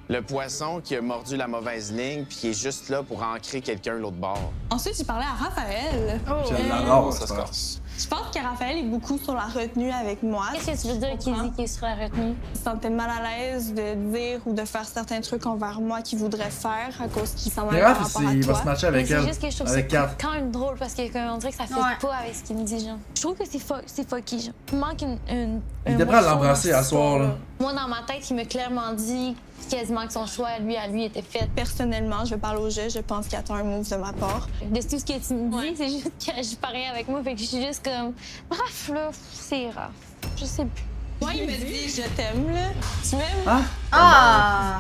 le poisson qui a mordu la mauvaise ligne puis qui est juste là pour ancrer quelqu'un de l'autre bord.
Ensuite, j'ai parlé à Raphaël.
Je l'adore, ça se
passe.
Je pense que Raphaël est beaucoup sur la retenue avec moi.
Qu'est-ce que tu veux dire qu'il dit qu'il est sur la retenue?
Il se sentait mal à l'aise de dire ou de faire certains trucs envers moi qu'il voudrait faire à cause qu'il s'en
Mais
va par
Raph,
rapport à
il va
toi.
se matcher avec
C'est
elle.
juste que je trouve
Avec
ça
Kat.
quand même drôle parce qu'on dirait que ça fait
Ouais.
pas avec ce qu'il me dit, genre. Je trouve que c'est fucky, genre. Il manque une
Il était prêt à
morceau
l'embrasser
dans
à
cette
soir, là.
histoire-là. Moi, dans ma tête, il m'a clairement dit quasiment que son choix à lui était fait.
Personnellement, je vais parler au jeu, je pense qu'il attend un move de ma part.
De tout ce que tu me dis, c'est juste qu'il agit pareil avec moi, fait que je suis juste comme... Bref, là, c'est rare. Je sais plus.
Moi, il me dit je t'aime, là. Tu m'aimes?
Hein?
Ah!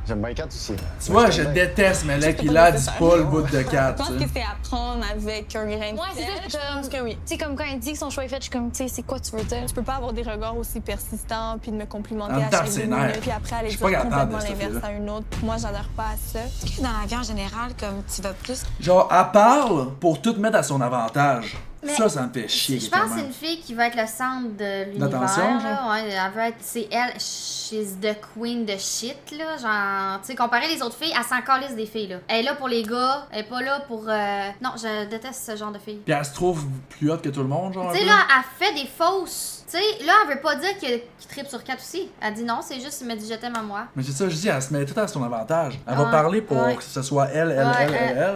J'aime bien Kat aussi.
Tu vois, je déteste Mélec, il a dit pas le bout de Kat.
Je pense
tu
que
sais.
c'est à prendre avec un grain de
Ouais, c'est
sel.
ça,
Je pense que oui.
Tu sais, comme quand il dit que son choix est fait, je suis comme, tu sais, c'est quoi tu veux dire?
Je peux pas avoir des regards aussi persistants puis de me
En
complimenter
même
à
temps,
chaque
c'est
2
nerf.
minutes puis après aller
Je
dire
suis pas capable de
complètement
cette
l'inverse à
fille-là.
une autre. Moi, j'adhère pas à ça.
Est-ce que dans la vie en général, comme tu vas plus...
Genre, elle parle pour tout mettre à son avantage.
Mais
Ça me fait chier.
Je pense que c'est
quelqu'un.
une fille qui va être le centre de l'univers.
D'attention,
là. Ouais, elle veut être. C'est elle, she's the queen de shit, là. Genre, tu sais, comparé les autres filles, elle s'en calisse des filles, là. Elle est là pour les gars, elle est pas là pour. Non, je déteste ce genre de filles.
Puis elle se trouve plus haute que tout le monde, genre.
Tu sais,
un peu.
là, elle fait des fausses. Tu sais, là, elle veut pas dire qu'il tripe sur 4 aussi. Elle dit non, c'est juste, il me dit je t'aime à moi.
Mais c'est ça, je dis, elle se met tout à son avantage. Elle va
Ouais,
parler pour
ouais.
que ce soit elle.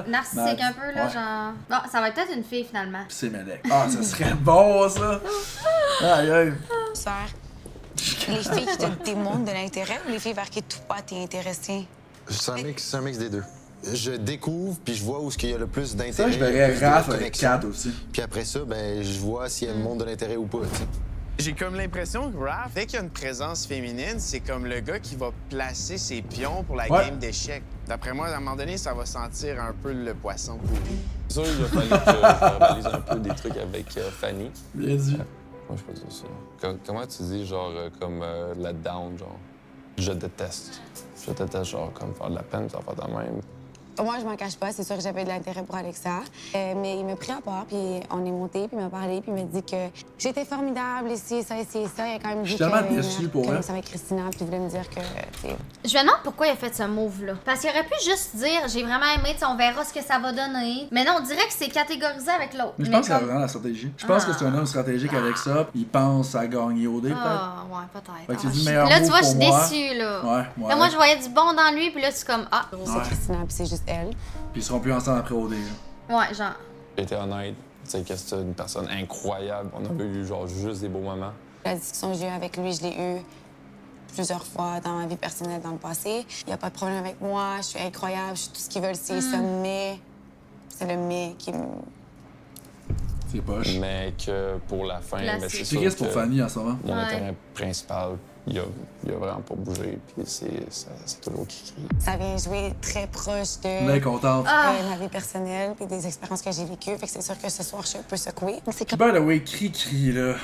Narcissique
Mais-
un peu, là,
ouais.
genre. Bon, ça va être peut-être une fille finalement.
Puis c'est Mélec. Ah, ça serait bon, ça! Aïe, aïe.
Sœur, les filles qui te démontrent de l'intérêt ou les filles vers qui toi t'es intéressé?
C'est un mix des deux. Je découvre, puis je vois où il y a le plus d'intérêt.
Ça, je verrais
plus de
Raph avec
connexion.
Kat aussi.
Puis après ça, ben, je vois s'il y a le monde de l'intérêt ou pas, tu sais.
J'ai comme l'impression que Raph, dès qu'il y a une présence féminine, c'est comme le gars qui va placer ses pions pour la game d'échecs. D'après moi, à un moment donné, ça va sentir un peu le poisson pourri.
C'est sûr, il a fallu que je verbalise un peu des trucs avec Fanny.
Bien dit.
Moi, je peux dire ça. Comment tu dis, genre, comme let down, genre? Je déteste. Je déteste, genre, comme faire de la peine, ça faire de même.
Moi, je m'en cache pas. C'est sûr que j'avais de l'intérêt pour Alexa. Mais il m'a pris à part, puis on est monté, puis il m'a parlé, puis il m'a dit que j'étais formidable, ici, ça. Il a quand même dit
Je suis tellement déçu pour elle.
ça avec Christina, puis il voulait me dire que...
Je me demande pourquoi il a fait ce move-là. Parce qu'il aurait pu juste dire, j'ai vraiment aimé, on verra ce que ça va donner. Mais non, on dirait que c'est catégorisé avec l'autre.
Mais je pense que c'est vraiment la stratégie. Je pense que c'est un homme stratégique avec ça. Il pense à gagner au dé, peut-être.
Ah, ouais, peut-être.
Fait que c'est du meilleur
là, tu
move
vois, je suis
pour moi.
déçue, là.
Ouais.
Là, moi, je voyais du bon dans lui, puis là, tu es comme, ah.
C'est Christina, puis c'est juste elle.
Puis ils seront plus ensemble après OD.
Ouais, genre.
J'ai été honnête, tu sais que c'est une personne incroyable. On a eu, genre, juste des beaux moments.
La discussion que j'ai eue avec lui, je l'ai eue plusieurs fois dans ma vie personnelle dans le passé. Il n'y a pas de problème avec moi, je suis incroyable, je suis tout ce qu'ils veulent, c'est ça, mais c'est le mais qui me...
C'est poche.
Mais que pour la fin, ben, c'est sûr
triste
que
pour Fanny en ce moment.
Mon intérêt principal, il a vraiment pas bougé, puis c'est toujours qui crie.
Ça vient jouer très proche de
Bien contente.
ma vie personnelle puis des expériences que j'ai vécues. Fait que c'est sûr que ce soir, je suis un peu secouée. Mais c'est
Puis by the way, Cri-Cri, là.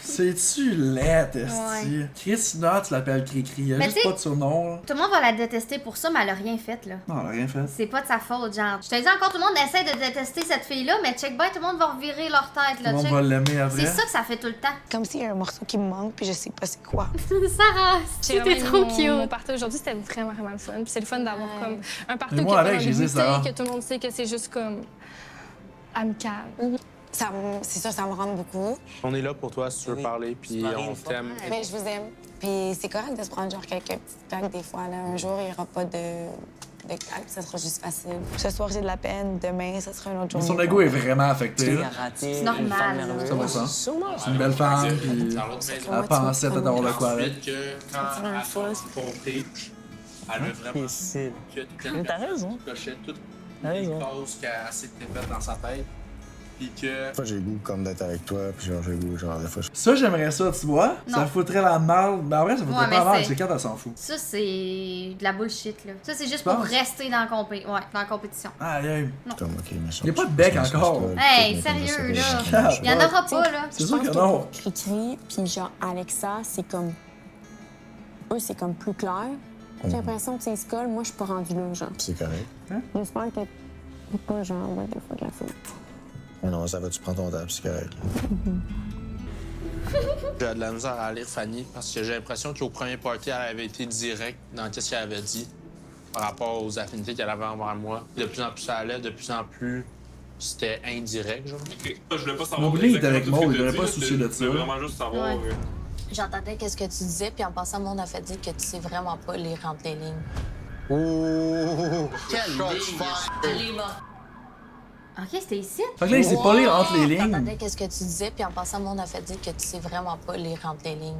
C'est-tu laid, esti? Christina, tu l'appelles Cri-Cri. Il a
Mais
juste
t'sais,
pas de surnom, là.
Tout le monde va la détester pour ça, mais elle a rien fait, là.
Non, elle a rien fait.
C'est pas de sa faute, genre. Je te dis encore, tout le monde essaie de détester cette fille-là, mais check bien, tout le monde va revirer leur tête, là.
Tout le monde
check.
va l'aimer après.
C'est ça que ça fait tout le temps.
comme s'il y a un morceau qui me manque puis je sais pas c'est quoi.
Sarah, c'était trop cute.
Mon party aujourd'hui, c'était vraiment le fun. Puis c'est le fun d'avoir comme un party
Mais
qui
moi,
est pas
avec,
dans
j'ai dit
les
Sarah.
bouteilles, que tout le monde sait que c'est juste comme amical.
C'est sûr, ça me rend beaucoup.
On est là pour toi si tu veux parler, puis on t'aime.
Mais je vous aime. Puis c'est correct de se prendre genre quelques petites claques des fois. Là. Un jour, il n'y aura pas de claques, ça sera juste facile. Ce soir, j'ai de la peine. Demain, ça sera une autre journée.
Son ego est vraiment affecté, là.
C'est normal.
Ça va ça. C'est une belle femme, puis elle pensait peut-être avoir le quoi avec.
Que quand elle a rencontré, elle a vraiment...
Mais t'as raison.
Cochait toutes
T'as
les
raison.
causes qu'elle s'était faites dans sa tête. Puis que...
Des fois, j'ai le goût comme d'être avec toi, puis genre, j'ai le goût, genre, des fois,
Ça, j'aimerais ça, tu vois.
Non.
Ça foutrait la merde. Mais en vrai, ça foutrait
Ouais,
pas
mais
la merde,
c'est-
c'est quand elle s'en fout.
Ça, c'est de la bullshit, là. Ça, c'est juste
Tu
pour
penses?
rester dans la compétition.
Aïe, aïe.
Comme, OK, mais
Il y a pas de bec encore.
Hey, sérieux, là. Il y en aura pas, là.
C'est sûr que non.
Cri-Cri, puis genre Alexa, c'est comme... Eux, c'est comme plus clair. J'ai l'impression que c'est Skull, moi, je suis pas rendue là, genre.
C'est correct.
J'espère que c'est pas genre, ouais, des fois, de la faute.
Mais non, ça va, tu prends ton temps, c'est correct.
J'ai de la misère à lire Fanny parce que j'ai l'impression qu'au premier party, elle avait été directe dans ce qu'elle avait dit par rapport aux affinités qu'elle avait envers moi. De plus en plus ça allait, de plus en plus c'était indirect, genre.
Je voulais pas
Mon boulet est avec Maud, il devrait pas se soucier de ça.
Je voulais vraiment juste savoir.
Ouais.
J'entendais qu'est-ce que tu disais, puis en passant, le monde a fait dire que tu sais vraiment pas lire entre les lignes.
Oh! Quelle
Ok, c'était ici.
Fait que là, il sait pas lire entre les lignes.
J'entendais qu'est-ce que tu disais, puis en passant, le monde a fait dire que tu sais vraiment pas lire entre les lignes.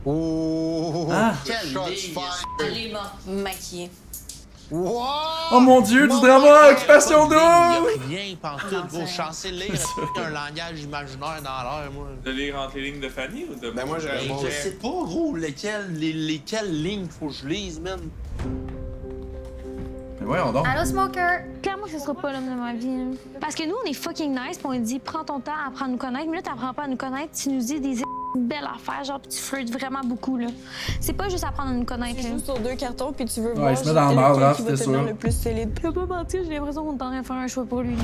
Oh!
Ah.
Elle est morte, maquillée.
Oh mon dieu, du drama, occupation double!
Rien, pantoute, vos chancez lire un langage imaginaire dans l'air, moi.
De lire entre les lignes de Fanny ou de...
Ben moi, j'aurais
Je sais pas, gros, lesquelles lignes faut que je lise, man.
Mais voyons donc.
Allô, Smoker?
Clairement que ce sera pas l'homme de ma vie. hein. Parce que nous, on est fucking nice, puis on dit prends ton temps à apprendre à nous connaître. Mais là, t'apprends pas à nous connaître, tu nous dis des belles affaires, genre, puis tu flirtes vraiment beaucoup, là. C'est pas juste apprendre à nous connaître,
C'est
là.
juste sur 2 cartons, puis tu veux
Ouais,
voir
il se met dans le marde,
lequel
Raph,
qui va
c'était
tenir
sûr.
le plus solide.
Je peux pas mentir, j'ai l'impression qu'on est en train de faire un choix pour lui, là.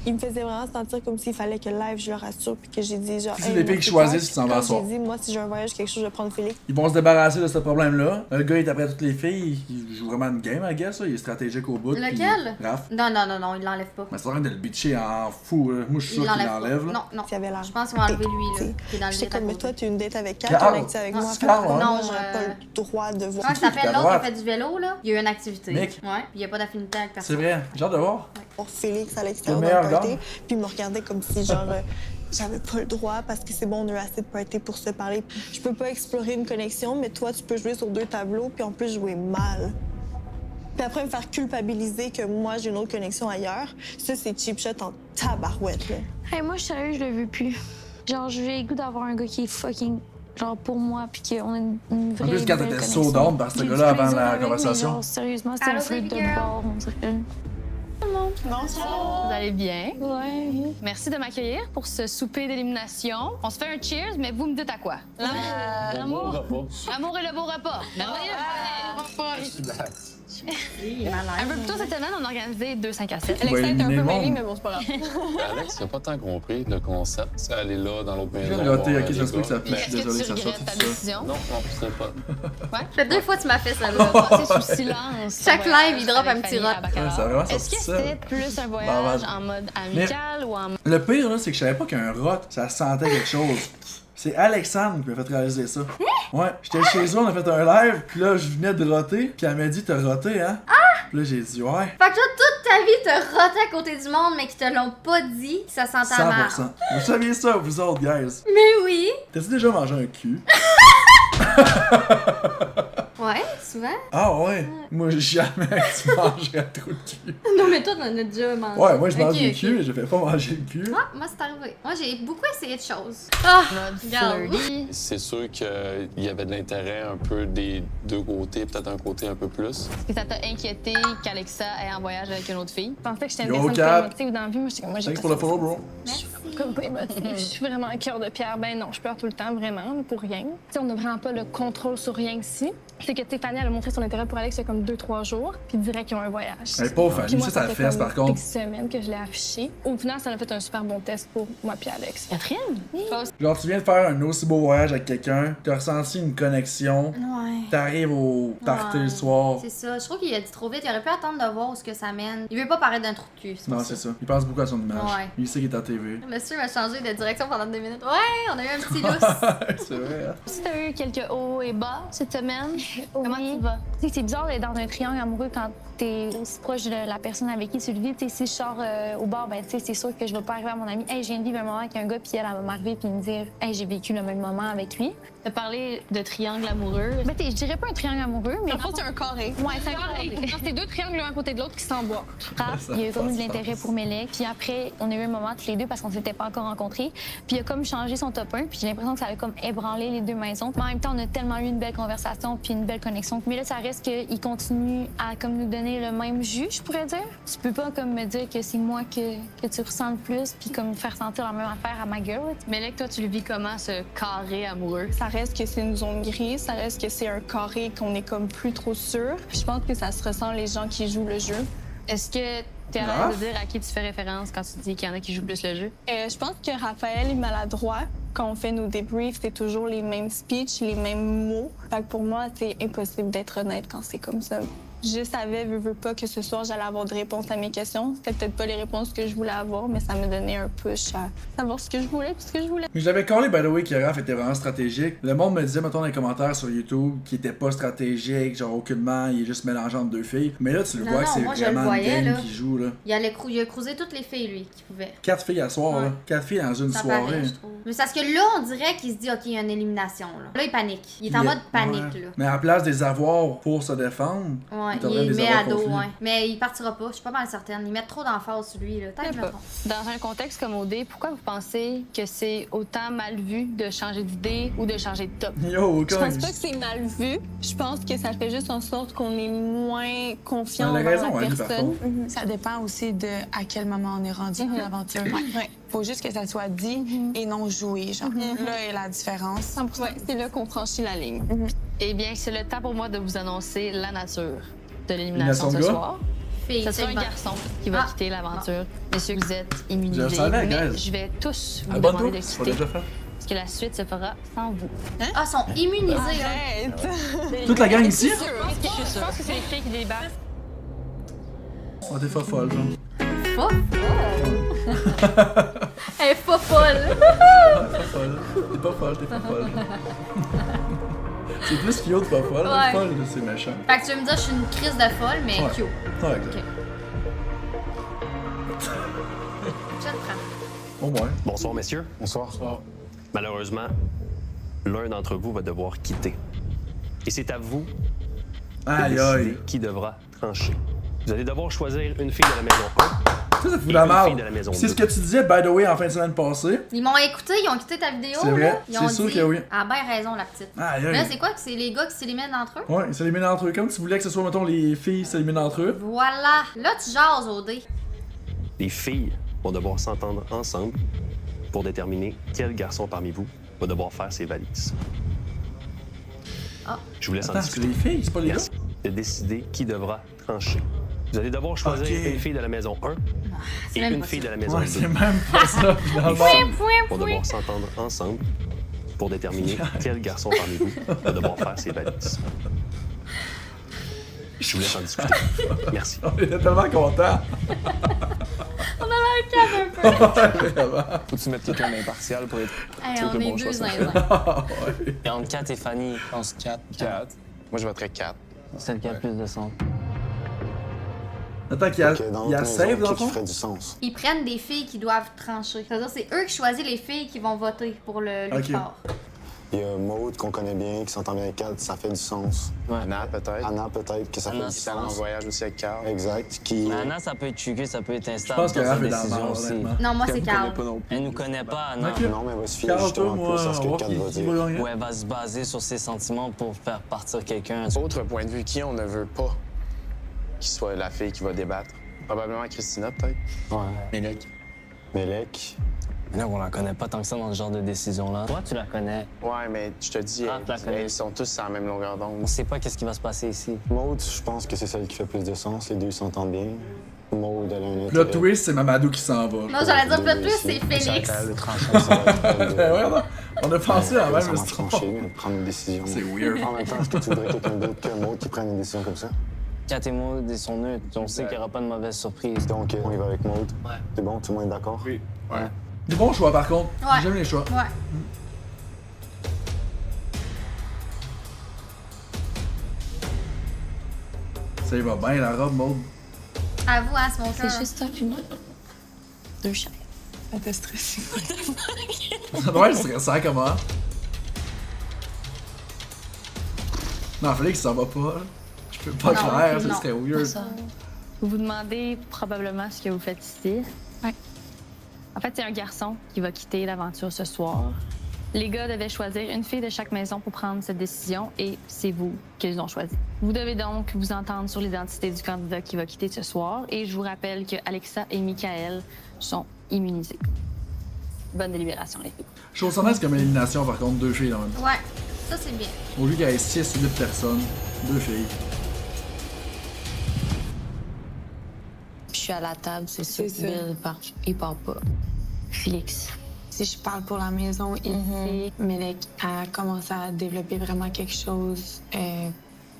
Il me faisait vraiment sentir comme s'il fallait que live, je le rassure, puis que j'ai dit genre...
C'est les filles qui choisissent qui s'en vont
va
asseoir.
J'ai dit, moi, si j'ai un voyage, quelque chose, je vais prendre Félix.
Ils vont se débarrasser de ce problème-là. Le gars est après toutes les filles. Il joue vraiment une game, I guess. Là. Il est stratégique au bout.
Lequel?
puis Raph.
Non, non, non, non, il l'enlève pas.
Mais c'est en train de le bitcher en fou. Là. Moi, je suis
Il
sûr qu'il
l'enlève
l'enlève.
pas.
là.
Non, non.
S'il avait l'air.
Je pense qu'ils vont enlever lui, là, qui est dans le
J'étais
lit à
comme, mais
côté.
toi, tu es une date avec
Carl.
Carl, tu es avec moi.
C'est Carl, ouais.
Non,
j'aurais pas le droit de voir.
Comment ça s'appelle
à
l'autre
droite.
qui a fait du vélo, là? Il y a eu une activité.
Nick.
Ouais, puis il n'y a pas d'affinité avec
C'est
personne.
vrai. J'ai hâte de voir.
Pour Félix à l'extérieur
Le
d'un
meilleur
party,
gars.
puis il me regardait comme si, genre, j'avais pas le droit parce que c'est bon, on a eu assez de party pour se parler. Je peux pas explorer une connexion, mais toi, tu peux jouer sur 2 tableaux, puis en plus jouer mal. Puis après, me faire culpabiliser que moi, j'ai une autre connexion ailleurs, ça, c'est cheap shot en tabarouette, là.
Hey, moi, je suis sérieuse, je le veux plus. Genre, j'ai le goût d'avoir un gars qui est fucking, genre, pour moi, puis qu'on a une vraie.
En plus, quand t'étais so down par ce gars-là avant la conversation.
Sérieusement, c'était un feu de bord, on dirait.
Bonsoir. Vous allez bien?
Ouais.
Merci de m'accueillir pour ce souper d'élimination. On se fait un cheers, mais vous me dites à quoi? L'amour. L'amour et le beau repas. Merveilleux. Un peu plus tôt cette semaine, on a organisé 2 5 à 7.
Alexa est un peu mêlée, mais bon, c'est pas grave.
Alex, il a pas tant compris le concept. C'est aller là, dans l'autre maison.
Je viens de rater, ok, ça se peut que ça pique. Je suis
Est-ce
désolé
que
que ça
tu
sorte
regrettes ta
tout ça.
décision?
Non, c'est pas.
Ouais.
Ça fait 2 fois que tu m'as fait ça, là.
Passer sous silence.
Chaque live, il drop un
Avec
petit
Fanny à
rot.
Baccarat.
Ouais, ça a vraiment
Est-ce que
sorti ça.
c'était plus un voyage en mode amical ou en mode...
Le pire, là, c'est que je savais pas qu'un rot, ça sentait quelque chose. C'est Alexandre qui m'a fait réaliser ça. Ouais, j'étais chez eux, on a fait un live, puis là, je venais de roter, puis elle m'a dit, t'as roté, hein? Puis là, j'ai dit, ouais.
Fait que toi, toute ta vie, t'as roté à côté du monde, mais qu'ils te l'ont pas dit, ça sentait mal.
100%. Vous saviez ça, vous autres, guys?
Mais oui.
T'as-tu déjà mangé un cul?
Ouais, souvent.
Ah ouais? Moi, jamais que tu mangerais trop de cul.
Non, mais toi, t'en as déjà mangé.
Ouais, moi, je mange
Ok,
du
ok.
cul, mais je fais pas manger le cul.
Ah, moi, c'est arrivé. Moi, j'ai beaucoup essayé de choses. Ah, regarde.
C'est sûr qu'il y avait de l'intérêt un peu des deux côtés, peut-être un côté un peu plus.
Est-ce que ça t'a inquiété qu'Alexa ait en voyage avec une autre fille?
Je pensais que j'étais une
Yo,
personne
Cap.
plus émotive dans la vie. Moi, j'étais comme, moi, j'ai
Thanks
pas
pour le
ça.
follow, bro.
Comme pas émotive. Je suis vraiment un cœur de pierre. Ben non, je pleure tout le temps, vraiment, pour rien. Tu sais, on n'a vraiment pas le contrôle sur rien ici. C'est que Fanny, elle a montré son intérêt pour Alex il y a comme 2-3 jours, puis direct, ils ont un voyage.
Hey, pauvre Fanny,
Puis moi,
ça
fait
fesse,
comme
par contre.
X semaines que je l'ai affiché. Au final, ça a fait un super bon test pour moi puis Alex.
Catherine?
Genre, tu viens de faire un aussi beau voyage avec quelqu'un, t'as ressenti une connexion,
Ouais.
t'arrives au party le soir.
C'est ça. Je trouve qu'il a dit trop vite. Il aurait pu attendre de voir où ce que ça mène. Il veut pas paraître d'un trou de cul.
Non, c'est ça. Il pense beaucoup à son image.
Ouais.
Il sait qu'il est à TV.
Monsieur m'a changé de direction pendant 2 minutes. Ouais, on a eu un petit lousse.
C'est vrai, hein?
Si t'as eu quelques hauts et bas cette semaine, comment tu vas?
Tu sais, c'est bizarre d'être dans un triangle amoureux quand t'es aussi proche de la personne avec qui tu le vis. Tu sais, si je sors au bar, ben, tu sais, c'est sûr que je vais pas arriver à mon ami. Hey, je viens de vivre un moment avec un gars, puis elle va m'arriver puis me dire, hey, j'ai vécu le même moment avec lui.
T'as parlé de triangle amoureux.
Ben, tu sais, je dirais pas un triangle amoureux, mais.
En fait, c'est un carré.
Ouais, c'est un carré.
C'est 2 triangles l'un à côté de l'autre qui s'emboîtent.
Il y a eu comme eu de l'intérêt pour Mélec. Puis après, on a eu un moment tous les deux parce qu'on s'était pas encore rencontrés. Puis il a comme changé son top 1. Puis j'ai l'impression que ça a comme ébranlé les 2 maisons. Mais en même temps, on a tellement eu une belle conversation puis une belle connexion. Mais là, ça reste qu'il continue à comme nous donner le même jus, je pourrais dire. Tu peux pas comme me dire que c'est moi que tu ressens le plus puis comme faire sentir la même affaire à ma gueule.
Mais là, toi, tu le vis comment, ce carré amoureux?
Ça reste que c'est une zone grise, ça reste que c'est un carré qu'on est comme plus trop sûr. Je pense que ça se ressent les gens qui jouent le jeu.
Est-ce que t'es à l'aise de dire à qui tu fais référence quand tu dis qu'il y en a qui jouent plus le jeu?
Je pense que Raphaël est maladroit. Quand on fait nos débriefs, c'est toujours les mêmes speeches, les mêmes mots. Fait que pour moi, c'est impossible d'être honnête quand c'est comme ça. Je savais, veux pas, que ce soir, j'allais avoir des réponses à mes questions. C'était peut-être pas les réponses que je voulais avoir, mais ça me donnait un push à savoir ce que je voulais puis ce que je voulais.
Mais je l'avais callé, by the way, que Raph était vraiment stratégique. Le monde me disait, mettons, dans les commentaires sur YouTube, qu'il était pas stratégique, genre aucunement, il est juste mélangeant entre 2 filles. Mais là, tu le
Non,
vois
non,
que c'est
moi, je le
vraiment une
voyais,
game
là.
qui joue, là.
Il a cruisé toutes les filles, lui, qui pouvait.
4 filles à soir,
Ouais.
là. 4 filles dans une
Ça
soirée.
paraît, je trouve. Mais c'est parce que là, on dirait qu'il se dit, OK, il y a une élimination. Là, il panique. Il est en
Puis,
mode panique,
ouais.
là.
Mais à la place des avoirs pour se défendre,
Ouais,
t'aurais
il
des
met
avoirs
à dos,
conflits.
ouais. Mais il partira pas, je suis pas mal certaine. Ils mettent trop d'emphase sur lui, là. Tant que je me trompe.
Dans un contexte comme OD, pourquoi vous pensez que c'est autant mal vu de changer d'idée ou de changer de top?
Yo,
Je pense pas que c'est mal vu. Je pense que ça fait juste en sorte qu'on est moins confiant
Elle a raison,
dans la
Annie, par
personne.
contre.
Ça dépend aussi de à quel moment on est rendu dans l'aventure.
Ouais.
Faut juste que ça soit dit et non joué, genre. Là est la différence.
Ouais, c'est là qu'on franchit la ligne.
Eh bien, c'est le temps pour moi de vous annoncer la nature de l'élimination
Élimination
ce
de gars?
soir.
Fille,
Ce sera un
segment.
garçon qui va quitter l'aventure. Messieurs, vous êtes immunisés.
Je le savais,
mais
guys.
je vais tous vous
Abonne-toi,
demander de
c'est pas
quitter.
déjà fait.
Parce que la suite se fera sans vous.
Ah, ils sont immunisés, là.
Arrête!
Toute la gang ici?
Je pense que c'est les filles qui débarquent.
Oh, t'es pas folle, genre.
Pas Elle est pas folle.
Pas folle. T'es pas folle, t'es pas folle. C'est plus cute, pas folle.
Ouais.
Folle, c'est méchant.
Fait que tu veux me dire, je suis une crise de folle, mais
Ouais.
cute.
Ouais, exact.
Ok. Je te prends.
Au moins.
Bonsoir, messieurs.
Bonsoir.
Malheureusement, l'un d'entre vous va devoir quitter. Et c'est à vous de
Aïe,
décider
aïe.
qui devra trancher. Vous allez devoir choisir une fille de la maison 1.
Ça, ça fout
et
la
une
merde.
fille de la maison
C'est ce
2.
que tu disais, by the way, en fin de semaine passée.
Ils m'ont écouté, ils ont écouté ta vidéo.
C'est vrai,
là. Ils
c'est
ont
sûr
dit,
que oui.
Ah, ben raison, la petite.
Aïe,
Mais là,
aïe.
c'est quoi que c'est les gars qui s'éliminent entre eux?
Ouais, ils s'éliminent entre eux. Comme tu voulais que ce soit, mettons, les filles s'éliminent entre eux.
Voilà. Là, tu jases au dé.
Les filles vont devoir s'entendre ensemble pour déterminer quel garçon parmi vous va devoir faire ses valises.
Ah.
Je vous laisse en
Attends, c'est
discuter.
les filles, c'est pas les gars?
Merci de décider qui devra trancher. Vous allez devoir choisir
Ok.
une fille de la maison 1 et
même
une
pas
fille
ça.
de la maison
Ouais,
2.
c'est même pas ça,
Les
finalement.
filles vont devoir s'entendre ensemble pour déterminer quel garçon parmi vous va devoir faire ses valises. Je vous laisse en discuter. Merci.
On était tellement contents.
On a l'air calme un peu.
Vraiment.
Faut que tu mettes quelqu'un d'impartial pour être
Hey,
sûr que
on
le
est
bon choix
deux
soit
zinzins.
fait.
Et entre 4 et Fanny,
Je pense 4.
4. Moi, je voterais 4.
celle qui a le plus de sang.
Attends, qu'il y a,
Ok, dans
il y a
notre
save
maison,
dans le
qui
fond?
ferait du sens?
Ils prennent des filles qui doivent trancher. C'est-à-dire, c'est eux qui choisissent les filles qui vont voter pour le
Ok.
fort.
Il y a Maud qu'on connaît bien, qui s'entend bien avec Kat, ça fait du sens.
Anna, peut-être.
Anna, peut-être que ça
Anna,
fait du
Qui s'allait en
sens.
voyage aussi avec Carl.
Exact. Qui...
Mais Anna, ça peut être chugué, ça peut être
Je
instable.
pense que
dans sa
Raph est dans la
décision
merde,
aussi.
honnêtement.
Non, moi, c'est Carl.
Pas non plus.
Elle nous connaît pas, Anna.
Ok.
Non, mais elle va se fier
Carl, toi,
justement
moi,
plus à ce
on va
que
voir
Kat
qui
va
va
dire.
gagner.
Où elle va se baser sur ses sentiments pour faire partir quelqu'un.
Autre point de vue, qui on ne veut pas qu'il soit la fille qui va débattre? Probablement Christina, peut-être.
Ouais.
Mélec.
Mélec.
Mais là, on la connaît pas tant que ça dans ce genre de décision-là. Toi, tu la connais.
Ouais, mais je te dis,
Ah, tu la connais.
ils sont tous sur la même longueur d'onde.
On sait pas qu'est-ce qui va se passer ici.
Maud, je pense que c'est celle qui fait plus de sens. Les deux s'entendent bien. Maud, elle a un
Le twist, c'est Mamadou qui s'en va.
Non, j'allais dire le plus, c'est Félix.
Le tranchant, ça va être
Ben ouais, non. On a pensé à la
ça
même
va
histoire.
trancher, prendre une décision.
C'est weird.
En même temps, est-ce que tu voudrais quelqu'un d'autre que Maud qui prenne une décision comme ça?
Kat et Maud, ils sont neutres. On sait qu'il y aura pas de mauvaise surprise.
Donc, on y va avec Maud.
Ouais.
C'est bon, tout le monde est d'accord?
Oui.
Ouais.
Des bons choix, par contre.
Ouais.
J'aime les choix.
Ouais.
Ça y va bien, la robe, Maud.
Avoue, hein, c'est mon cœur.
C'est juste toi puis moi. Deux chats.
Elle était stressée.
Ça doit être stressant, comment? Non, Félix, ça va pas. Je peux pas
Non,
clair, ça
non.
serait weird.
Vous vous demandez probablement ce que vous faites ici.
Ouais.
En fait, c'est un garçon qui va quitter l'aventure ce soir. Les gars devaient choisir une fille de chaque maison pour prendre cette décision et c'est vous qu'ils ont choisi. Vous devez donc vous entendre sur l'identité du candidat qui va quitter ce soir et je vous rappelle que Alexa et Michael sont immunisés. Bonne délibération, les filles.
Je trouve ça nice comme élimination, par contre, deux filles en même temps.
Ouais, ça c'est bien.
Au lieu qu'il y ait 6 ou 8 personnes, deux filles.
Je suis à la table, c'est sûr.
C'est ça.
Bill, il part pas. Félix.
Si je parle pour la maison ici, Mélec a commencé à développer vraiment quelque chose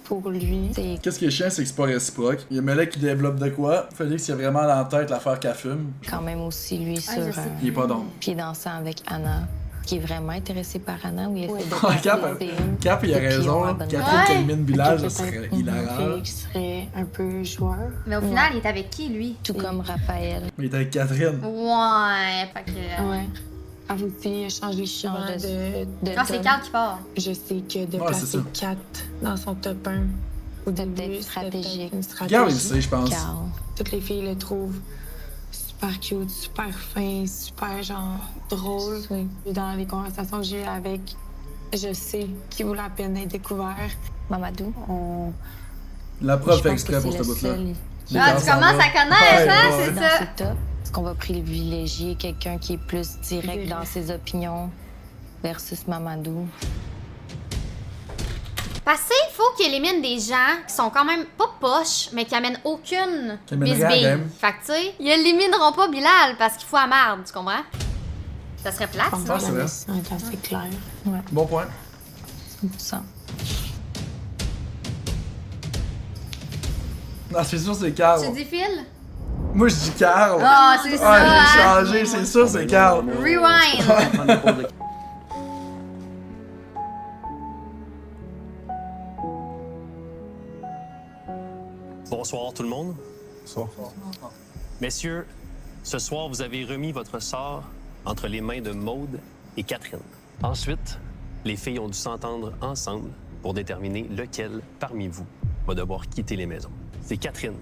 pour lui.
Qu'est-ce qui est chiant, c'est que c'est pas réciproque. Il y a Melek qui développe de quoi. Félix, il a vraiment dans la tête l'affaire qu'elle fume.
Quand même aussi, lui, sur
je sais.
Il est pas donc.
pied dansant avec Anna, qui est vraiment intéressé par Anna, où il essaie de
Cap, il a raison. Là. Catherine qui élimine Bilal, ça serait hilarant.
Félix serait un peu joueur.
Mais au final, il est avec qui, lui?
Tout comme Raphaël.
Mais il est avec Catherine.
Ouais, fait que...
Ouais. Elle aussi change les chemins de
Ah, c'est Carl qui part.
Je sais que de
Ouais, c'est
placer
ça.
4 dans son top 1 au début,
peut-être
c'était
stratégique.
une stratégie.
Carl, il sait, je pense.
Carl.
Toutes les filles le trouvent super cute, super fin, super genre drôle. Dans les conversations que j'ai eues avec, je sais qu'il vaut la peine d'être découvert.
Mamadou.
La prof
Je
fait
pense
exprès
que
pour
c'est
cette
le
bout-là.
seul.
Ah, tu commences à connaître, hein, c'est
Dans
ça?
ses tops, est-ce qu'on va privilégier quelqu'un qui est plus direct dans ses opinions versus Mamadou?
Parce qu'il faut qu'il élimine des gens qui sont quand même pas poches, mais qui amènent aucune
Qui amènent rien à la
bisbille.
game.
Fait que, tu sais, ils élimineront pas Bilal parce qu'il faut à marde, tu comprends? Ça serait plate, ça.
c'est vrai.
C'est clair.
Bon point.
100%.
Non, c'est sûr, c'est Carl.
Tu dis Phil?
Moi, je dis Carl.
Ah, c'est ça,
J'ai
hein?
changé, c'est sûr, c'est Carl.
Rewind!
Bonsoir tout le monde.
Bonsoir.
Messieurs, ce soir, vous avez remis votre sort entre les mains de Maude et Catherine. Ensuite, les filles ont dû s'entendre ensemble pour déterminer lequel parmi vous va devoir quitter les maisons. C'est Catherine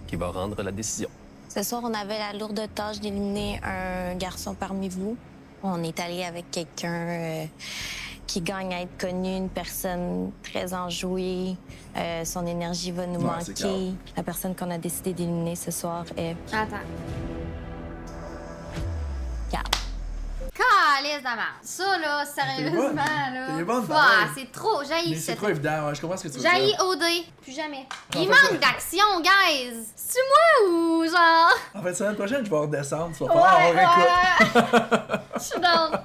qui va rendre la décision.
Ce soir, on avait la lourde tâche d'éliminer un garçon parmi vous. On est allé avec quelqu'un qui gagne à être connu, une personne très enjouée. Son énergie va nous manquer. La personne qu'on a décidé d'éliminer ce soir est...
Attends.
Carl.
Calice de merde. Ça, là, sérieusement, là.
T'es bonne,
Ouah,
pareil.
c'est trop. J'haïs
Mais c'est trop évident, ouais, je comprends ce que tu veux
J'haïs
dire.
OD. Plus jamais.
En
Il
fait,
manque d'action, guys. C'est moi ou genre.
En fait, semaine prochaine, je vais redescendre, tu vas
Ouais,
faire écoute.
Je suis down.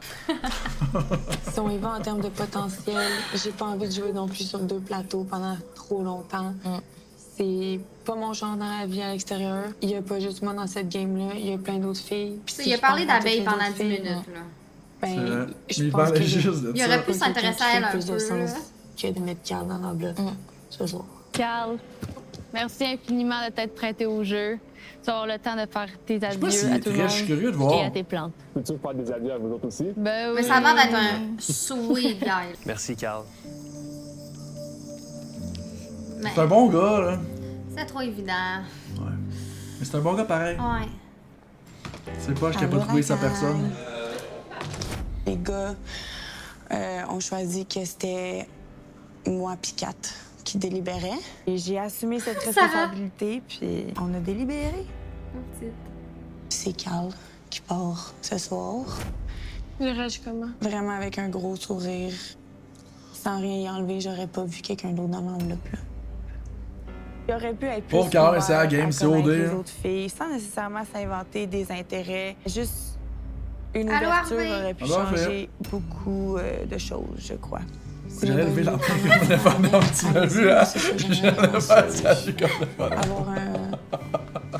Si on y va en termes de potentiel, j'ai pas envie de jouer non plus sur 2 plateaux pendant trop longtemps. C'est pas mon genre dans la vie à l'extérieur. Il y a pas juste moi dans cette game-là, il y a plein d'autres filles. Puis
Il a
je
parlé
pense à
d'abeilles
toutes les
pendant
autres
10
filles,
minutes, là.
Ben, je
Il
pense
parlait
que
juste de
Il
ça.
aurait pu s'intéresser à elle un
plus de
peu.
sens que de mettre Carl dans l'enveloppe ce soir.
Carl, merci infiniment de t'être prêté au jeu. Tu vas avoir le temps de faire tes
pas
adieux
s'il
à
est
tout le
très-
monde
je suis curieux de voir.
et à tes plantes.
Peux-tu faire des adieux à vous autres aussi?
Ben oui.
Mais ça a l'air d'être un sweet guy.
Merci, Carl.
Mais
C'est un bon gars, là.
c'est trop évident.
Mais c'est un bon gars pareil.
Ouais.
C'est pas, je t'ai pas trouvé sa personne.
Les gars ont choisi que c'était moi puis Kat qui délibérait. Et j'ai assumé cette responsabilité, puis on a délibéré. C'est Carl qui part ce soir.
Il réagit comment?
Vraiment avec un gros sourire. Sans rien y enlever, j'aurais pas vu quelqu'un d'autre dans l'enveloppe, là. Il aurait pu être plus
Pauvre Carl,
ouvert
c'est la game,
à
c'est
connaître
OD,
les
hein.
autres filles, sans nécessairement s'inventer des intérêts. Juste une
Allô,
ouverture
Harvey?
aurait pu
Allô, Harvey?
changer beaucoup de choses, je crois.
J'allais lever la main comme le fondant, tu l'as vu, hein? J'allais faire salut comme le fondant.
Avoir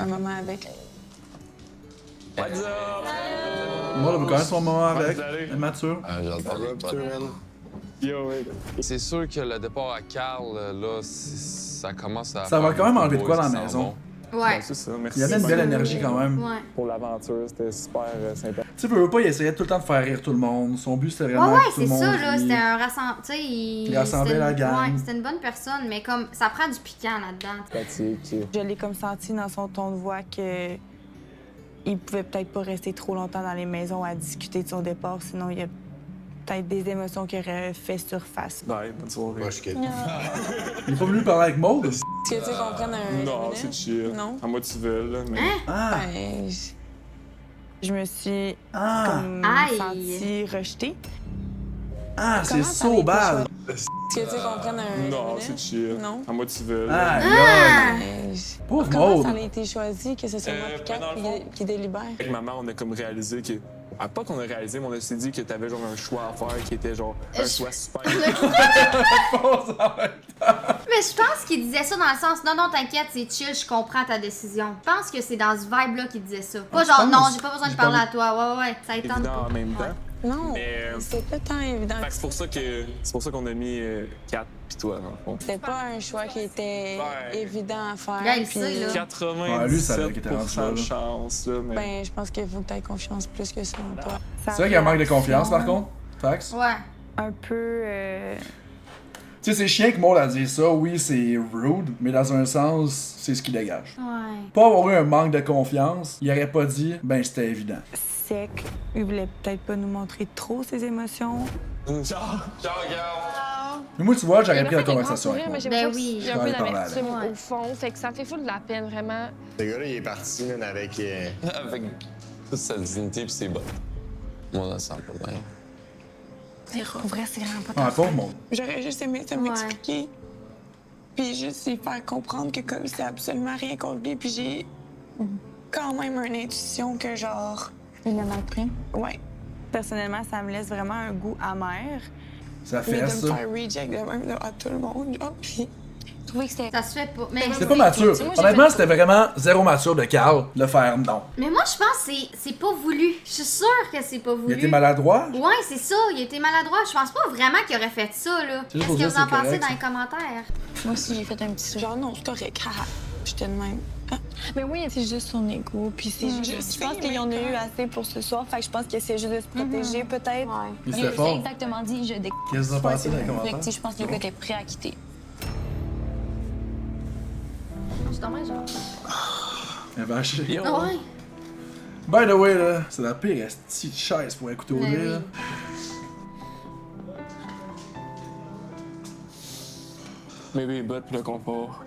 un moment avec.
What's up?
Moi, on veut quand même son moment avec. Mature.
J'adore.
Yo, ouais.
C'est sûr que le départ à Carl, là, ça commence à...
Ça va
faire
quand même
beaucoup
enlever de quoi
boys
dans
qui
la
s'en
maison.
vont.
Ouais.
Ben, c'est ça, merci.
Il y avait une belle énergie quand même.
Ouais.
Pour l'aventure, c'était super sympa.
Tu sais, veux pas, il essayait tout le temps de faire rire tout le monde. Son but, c'était vraiment
Ouais,
que tout
c'est
le monde
ça, là.
rit.
C'était un rassemblement. Tu sais, il
rassemblait
c'était
la
une-
gang.
Ouais, c'était une bonne personne, mais comme ça prend du piquant là-dedans.
Je l'ai comme senti dans son ton de voix que il pouvait peut-être pas rester trop longtemps dans les maisons à discuter de son départ, sinon il y a peut-être des émotions qui auraient fait surface.
Ouais, bonne soirée.
Moi, je quitte.
Il est pas venu parler avec Maud?
Est-ce que tu sais qu'on prenne un...
Non, c'est chill.
Non?
À moi, tu veux, là, mais...
Ah!
Ben, je me suis
Ah!
comme
Aïe.
sentie rejetée.
Ah, c'est
Comment ça
so
avait été
bad!
Est-ce que tu sais qu'on prenne un...
Non, c'est chill.
Non?
À moi, tu veux,
Ah,
là.
Ben,
Pauvre
comment
Maud!
ça a été choisi que ce soit moi
Ben,
et Kat
dans le fond,
qui délibère?
Avec maman, on a comme réalisé que... Ah, pas qu'on a réalisé, mais on s'est dit que t'avais genre un choix à faire qui était genre un choix super...
Mais je pense qu'il disait ça dans le sens, non, non, t'inquiète, c'est chill, je comprends ta décision. Je pense que c'est dans ce vibe-là qu'il disait ça. Pas
Ah,
genre,
tu
non,
penses?
j'ai pas besoin de
J'ai
parler
pas
à toi. Ouais, ouais, ça étonne
évident
pas.
en même temps.
Non,
Mais,
c'est pas tant évident.
Fait que c'est pour ça qu'on a mis Kat pis toi, dans le fond.
C'était pas un choix qui était évident à faire.
Gars, il
puis-
sait, là.
97%
lui, ça avait été rendu là,
de
là.
chance, là, mais...
Ben, je pense qu'il faut que tu aies confiance plus que ça en toi.
C'est vrai qu'il y a un manque de confiance, par contre. Fax.
Ouais.
Un peu.
Tu sais, c'est chiant que Maud a dit ça. Oui, c'est rude, mais dans un sens, c'est ce qui dégage.
Ouais.
Pas avoir eu un manque de confiance, il aurait pas dit, ben c'était évident.
Sec. Il voulait peut-être pas nous montrer trop ses émotions.
Ciao! Ciao, gars!
Mais moi, tu vois, j'aurais
Il m'a
pris la
fait des grands
conversation avec
sourires, mais
Maud.
j'ai
Ben
l'impression
oui.
qu'il y a un
Je
peu
vais parler
d'amertume
avec.
au fond. Fait que ça fait fou de la peine, vraiment.
Ce gars-là, il est parti, man, avec...
Avec toute sa dignité pis ses bottes. Moi, ça sent pas bien.
En vrai, c'est vraiment pas
Ah, pauvre Maud.
J'aurais juste aimé te m'expliquer. Puis juste lui faire comprendre que comme c'est absolument rien contre lui. Puis j'ai quand même une intuition que genre.
Il en a pris.
Ouais. Personnellement, ça me laisse vraiment un goût amer.
Ça
Mais
fait
de me
ça.
faire reject de même là, à tout le monde. Genre, puis
Je trouvais que c'était.
Ça se fait pas. Mais
C'était pas mature. Honnêtement, c'était vraiment zéro mature de Carl de le faire non.
Mais moi, je pense que c'est pas voulu. Je suis sûre que c'est pas voulu.
Il était maladroit.
Ouais, c'est ça. Il était maladroit. Je pense pas vraiment qu'il aurait fait ça, là.
C'est juste
Qu'est-ce
pour
que
dire
vous en
c'est correct,
pensez dans
ça.
les commentaires?
Moi aussi, j'ai fait un petit sourire.
genre non, c'est correct. Haha. J'étais de même. Ah.
Mais oui, c'est juste son ego. Puis c'est juste. Je pense qu'il y en a eu assez pour ce soir. Fait que je pense qu'il essaie juste de se protéger, peut-être.
Il
Il
s'est
a
fort.
exactement dit, je déc...
Qu'est-ce que vous en pensez dans les
Fait que,
commentaires?
tu sais, je pense que le gars était prêt à quitter.
Je suis tombée, genre.
Elle va acheter.
Ah ouais?
By the way, là, c'est la pire petite chaise pour écouter au
Ben
nez, là.
Maybe les bottes pour le confort.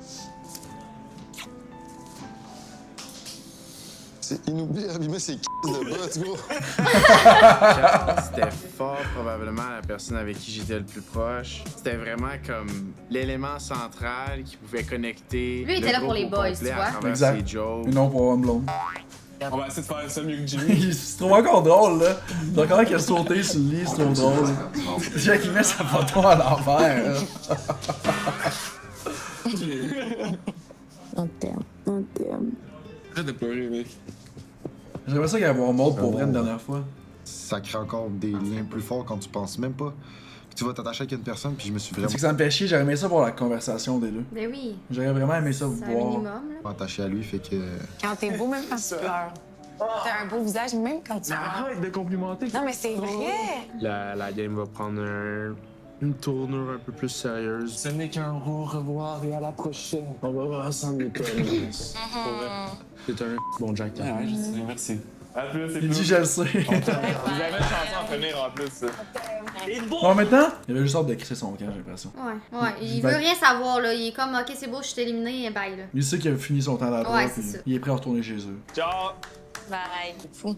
C'est inoubliable, il met ses de bottes, gros.
Charles, c'était fort probablement la personne avec qui j'étais le plus proche. C'était vraiment comme l'élément central qui pouvait connecter.
Lui, il était là pour les boys, tu vois.
Exact. Et non pour avoir une blonde.
On va essayer de faire ça mieux que Jimmy.
C'est trop encore drôle, là. Donc, quand il a sauté sur le lit, c'est trop drôle. Jack, il met sa photo à l'envers, là.
On t'aime, on t'aime.
Arrête de pleurer, mec.
J'aimerais ça qu'il y ait avoir Maud pour vrai une dernière fois.
Ça crée encore des liens plus forts quand tu penses même pas. Puis tu vas t'attacher avec une personne, puis je me suis vraiment
C'est que ça me fait chier, j'aurais aimé ça voir la conversation des deux.
Ben oui.
J'aurais vraiment aimé ça
C'est un
voir.
minimum, là.
attaché à lui, fait que.
Quand t'es beau, même quand tu pleures. T'as un beau visage, même quand tu pleures.
Arrête de complimenter.
Non, mais c'est vrai.
La game va prendre une tournure un peu plus sérieuse.
Ce n'est qu'un au revoir et à la prochaine. On va voir ensemble les collègues.
C'est un bon Jack.
Ouais, je sais, merci. À plus, c'est
Il
tout.
dit je le sais.
Vous avez une chanson à finir en plus.
En même temps, il avait juste hâte de crisser son camp, j'ai l'impression.
Ouais, il veut rien savoir, là. Il est comme, ok, c'est beau, je suis éliminé, bye, là.
Il sait qu'il a fini son temps là-bas,
Ouais,
puis
c'est ça.
il est prêt à retourner chez eux.
Ciao!
Bye. Fou.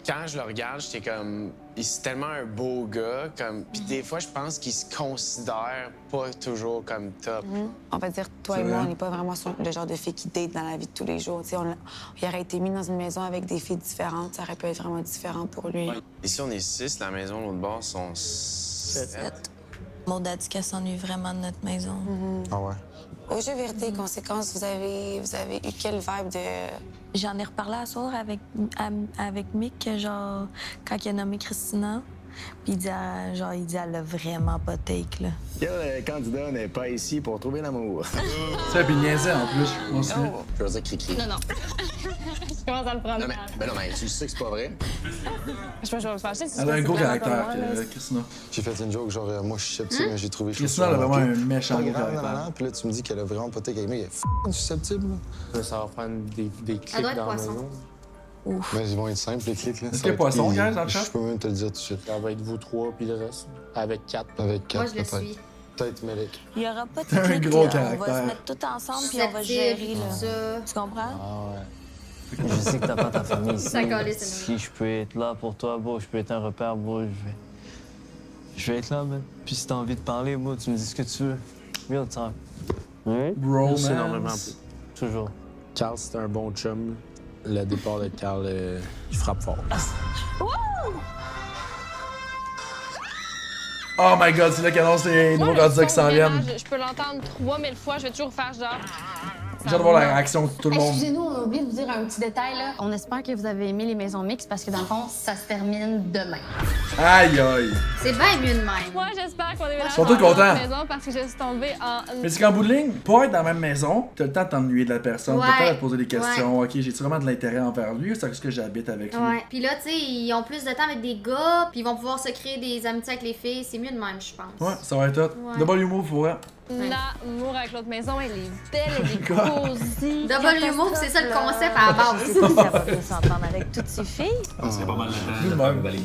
Quand je le regarde, j'étais comme. C'est tellement un beau gars, comme. Puis des fois, je pense qu'il se considère pas toujours comme top.
On va dire, toi
C'est
et moi,
vrai.
on n'est pas vraiment le genre de filles qui date dans la vie de tous les jours. Tu sais, il aurait été mis dans une maison avec des filles différentes, ça aurait pu être vraiment différent pour lui.
Ici, on est 6, la maison, l'autre bord, sont 7.
Maud a dit qu'elle s'ennuie vraiment de notre maison.
Ah ouais.
Au jeu vérité et conséquences, vous avez eu quelle vibe de...
J'en ai reparlé à soir avec Mick, genre, quand il a nommé Christina. Puis il dit, elle a vraiment pas de take, là.
Le candidat n'est pas ici pour trouver l'amour.
Ça, puis il niaisait en plus, moi aussi.
Je veux dire cri-cri.
Non. Je commence à le prendre.
Non, mais tu sais que c'est pas vrai.
Je pense que je vais me fâcher si
Elle a un
c'est
gros
vraiment
caractère,
pas moi, là.
Christina.
J'ai fait une joke, genre, moi je suis sceptique, mais j'ai trouvé
Christina, elle a vraiment un méchant gros caractère.
Puis là, tu me dis qu'elle a vraiment pas été avec moi, il est susceptible, là.
Ça va prendre des clics
doit être
dans la
poisson.
maison.
Mais ils vont être simples, les clics, là.
Est-ce
Ça
qu'il y a
va être
poisson,
easy.
guys, dans le chat?
Je peux même te le dire tout de suite.
Ça va être vous trois, puis le reste. Avec 4.
Avec 4,
Moi, je le
peut-être.
suis.
Peut-être Mélec.
Il y aura pas de
T'as un
clic,
gros
là. On va
caractère.
se mettre tout ensemble, puis on va gérer, là. Tu comprends?
Ah ouais. Je sais que t'as pas ta famille ici.
Ça calait, c'est
Si je peux être là pour toi, bro, je peux être un repère, bro, je vais être là, man. Puis si t'as envie de parler, bro, tu me dis ce que tu veux. Real talk.
Merci énormément.
Bromance.
Toujours.
Carl, c'est un bon chum. Le départ de Carl, il frappe fort.
Oh my god, c'est là qu'il annonce les nouveaux candidats qui s'en viennent.
Je peux l'entendre 3000 fois, je vais toujours faire genre.
J'ai hâte de voir la réaction de tout le monde.
Excusez-nous, on a oublié de vous dire un petit détail. Là. On espère que vous avez aimé les maisons mixtes parce que dans le fond, ça se termine demain.
Aïe aïe.
C'est bien mieux de même.
Moi, j'espère qu'on est
Ils sont tous contents.
maison parce que je suis tombée en.
Mais c'est qu'en bout de ligne, pas être dans la même maison, t'as le temps de t'ennuyer de la personne, t'as le temps de te poser des questions. Ok, j'ai-tu vraiment de l'intérêt envers lui ou c'est parce que j'habite avec lui?
Ouais. Puis là, tu sais, ils ont plus de temps avec des gars, puis ils vont pouvoir se créer des amitiés avec les filles. C'est mieux de même, je pense.
Ouais, ça va être hot.
Ouais.
Double move pour vrai.
L'amour avec l'autre maison, elle est belle, elle est
Quoi?
cosy.
Double move, c'est ça le concept à la base.
Ça va bien s'entendre avec toutes ces filles.
C'est pas mal
de
Ouais.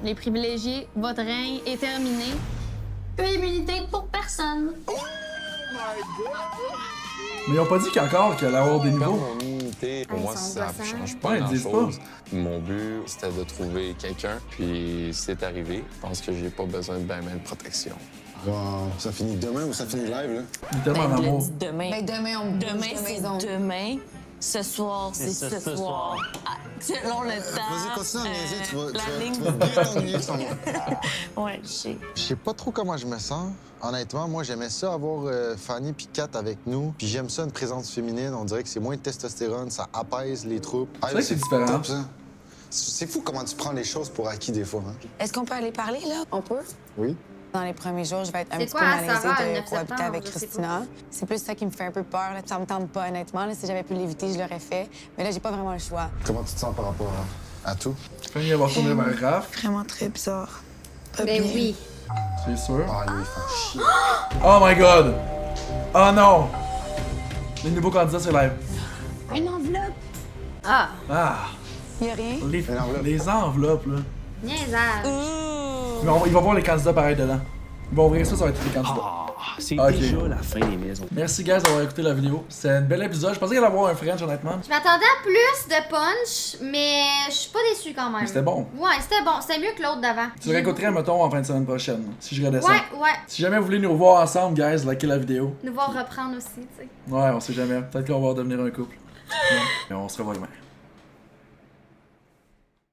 Les privilégiés, votre règne est terminé. Plus d'immunité pour personne.
Mais ils ont pas dit qu'encore qu'il allait avoir des niveaux.
Mon immunité, pour moi, ça change pas
Ouais, ils disent
grand-chose. Mon but, c'était de trouver quelqu'un, puis c'est arrivé. Je pense que j'ai pas besoin de ben de protection.
Wow, ça finit demain ou ça finit live, là?
Il est tellement en amour.
Demain.
Ben, demain, on bouge
Demain,
de
c'est
maison.
demain. Ce soir, c'est ce soir. Ah, selon le temps.
Vas-y, continue à niaiser, tu vas
la ligne.
bien t'ennuyer sans moi.
Ouais, je sais.
Je sais pas trop comment je me sens. Honnêtement, moi, j'aimais ça avoir Fanny puis Kat avec nous. Puis j'aime ça, une présence féminine. On dirait que c'est moins de testostérone, ça apaise les troupes.
C'est vrai que c'est différent.
top, ça. C'est fou comment tu prends les choses pour acquis des fois. Hein?
Est-ce qu'on peut aller parler, là? On peut?
Oui.
Dans les premiers jours, je vais être un
C'est
petit
quoi,
peu
à
malaisée
Sarah, le
de
9
cohabiter
septembre,
avec
je sais
Christina. C'est plus ça qui me fait un peu peur. Là. Ça me tente pas, honnêtement. Là, si j'avais pu l'éviter, je l'aurais fait. Mais là, j'ai pas vraiment le choix.
Comment tu te sens par rapport à tout?
Fanny va retourner vers Raph.
Vraiment très bizarre.
Ben oui.
C'est sûr.
Ah, lui, il fait chier.
Oh my god! Oh non! Les nouveaux candidats, c'est live.
Une enveloppe!
Ah.
Ah.
Y'a rien?
Les enveloppes, là.
Niaisage.
Mais il va voir les candidats pareil dedans. Ils vont ouvrir ça, ça va être les candidats.
C'est
Ok.
déjà la fin des maisons.
Merci, guys, d'avoir écouté la vidéo. C'est un bel épisode. Je pensais qu'il allait avoir un French, honnêtement.
Je m'attendais à plus de punch, mais je suis pas déçue quand même.
Mais c'était bon.
Ouais, c'était bon. C'était mieux que l'autre d'avant.
Tu le réécouterais, mettons, en fin de semaine prochaine, si je redescends.
Ouais, ouais.
Si jamais vous voulez nous voir ensemble, guys, likez la vidéo.
Nous voir reprendre aussi, tu sais.
Ouais, on sait jamais. Peut-être qu'on va devenir un couple. Ouais. Mais on se revoit demain.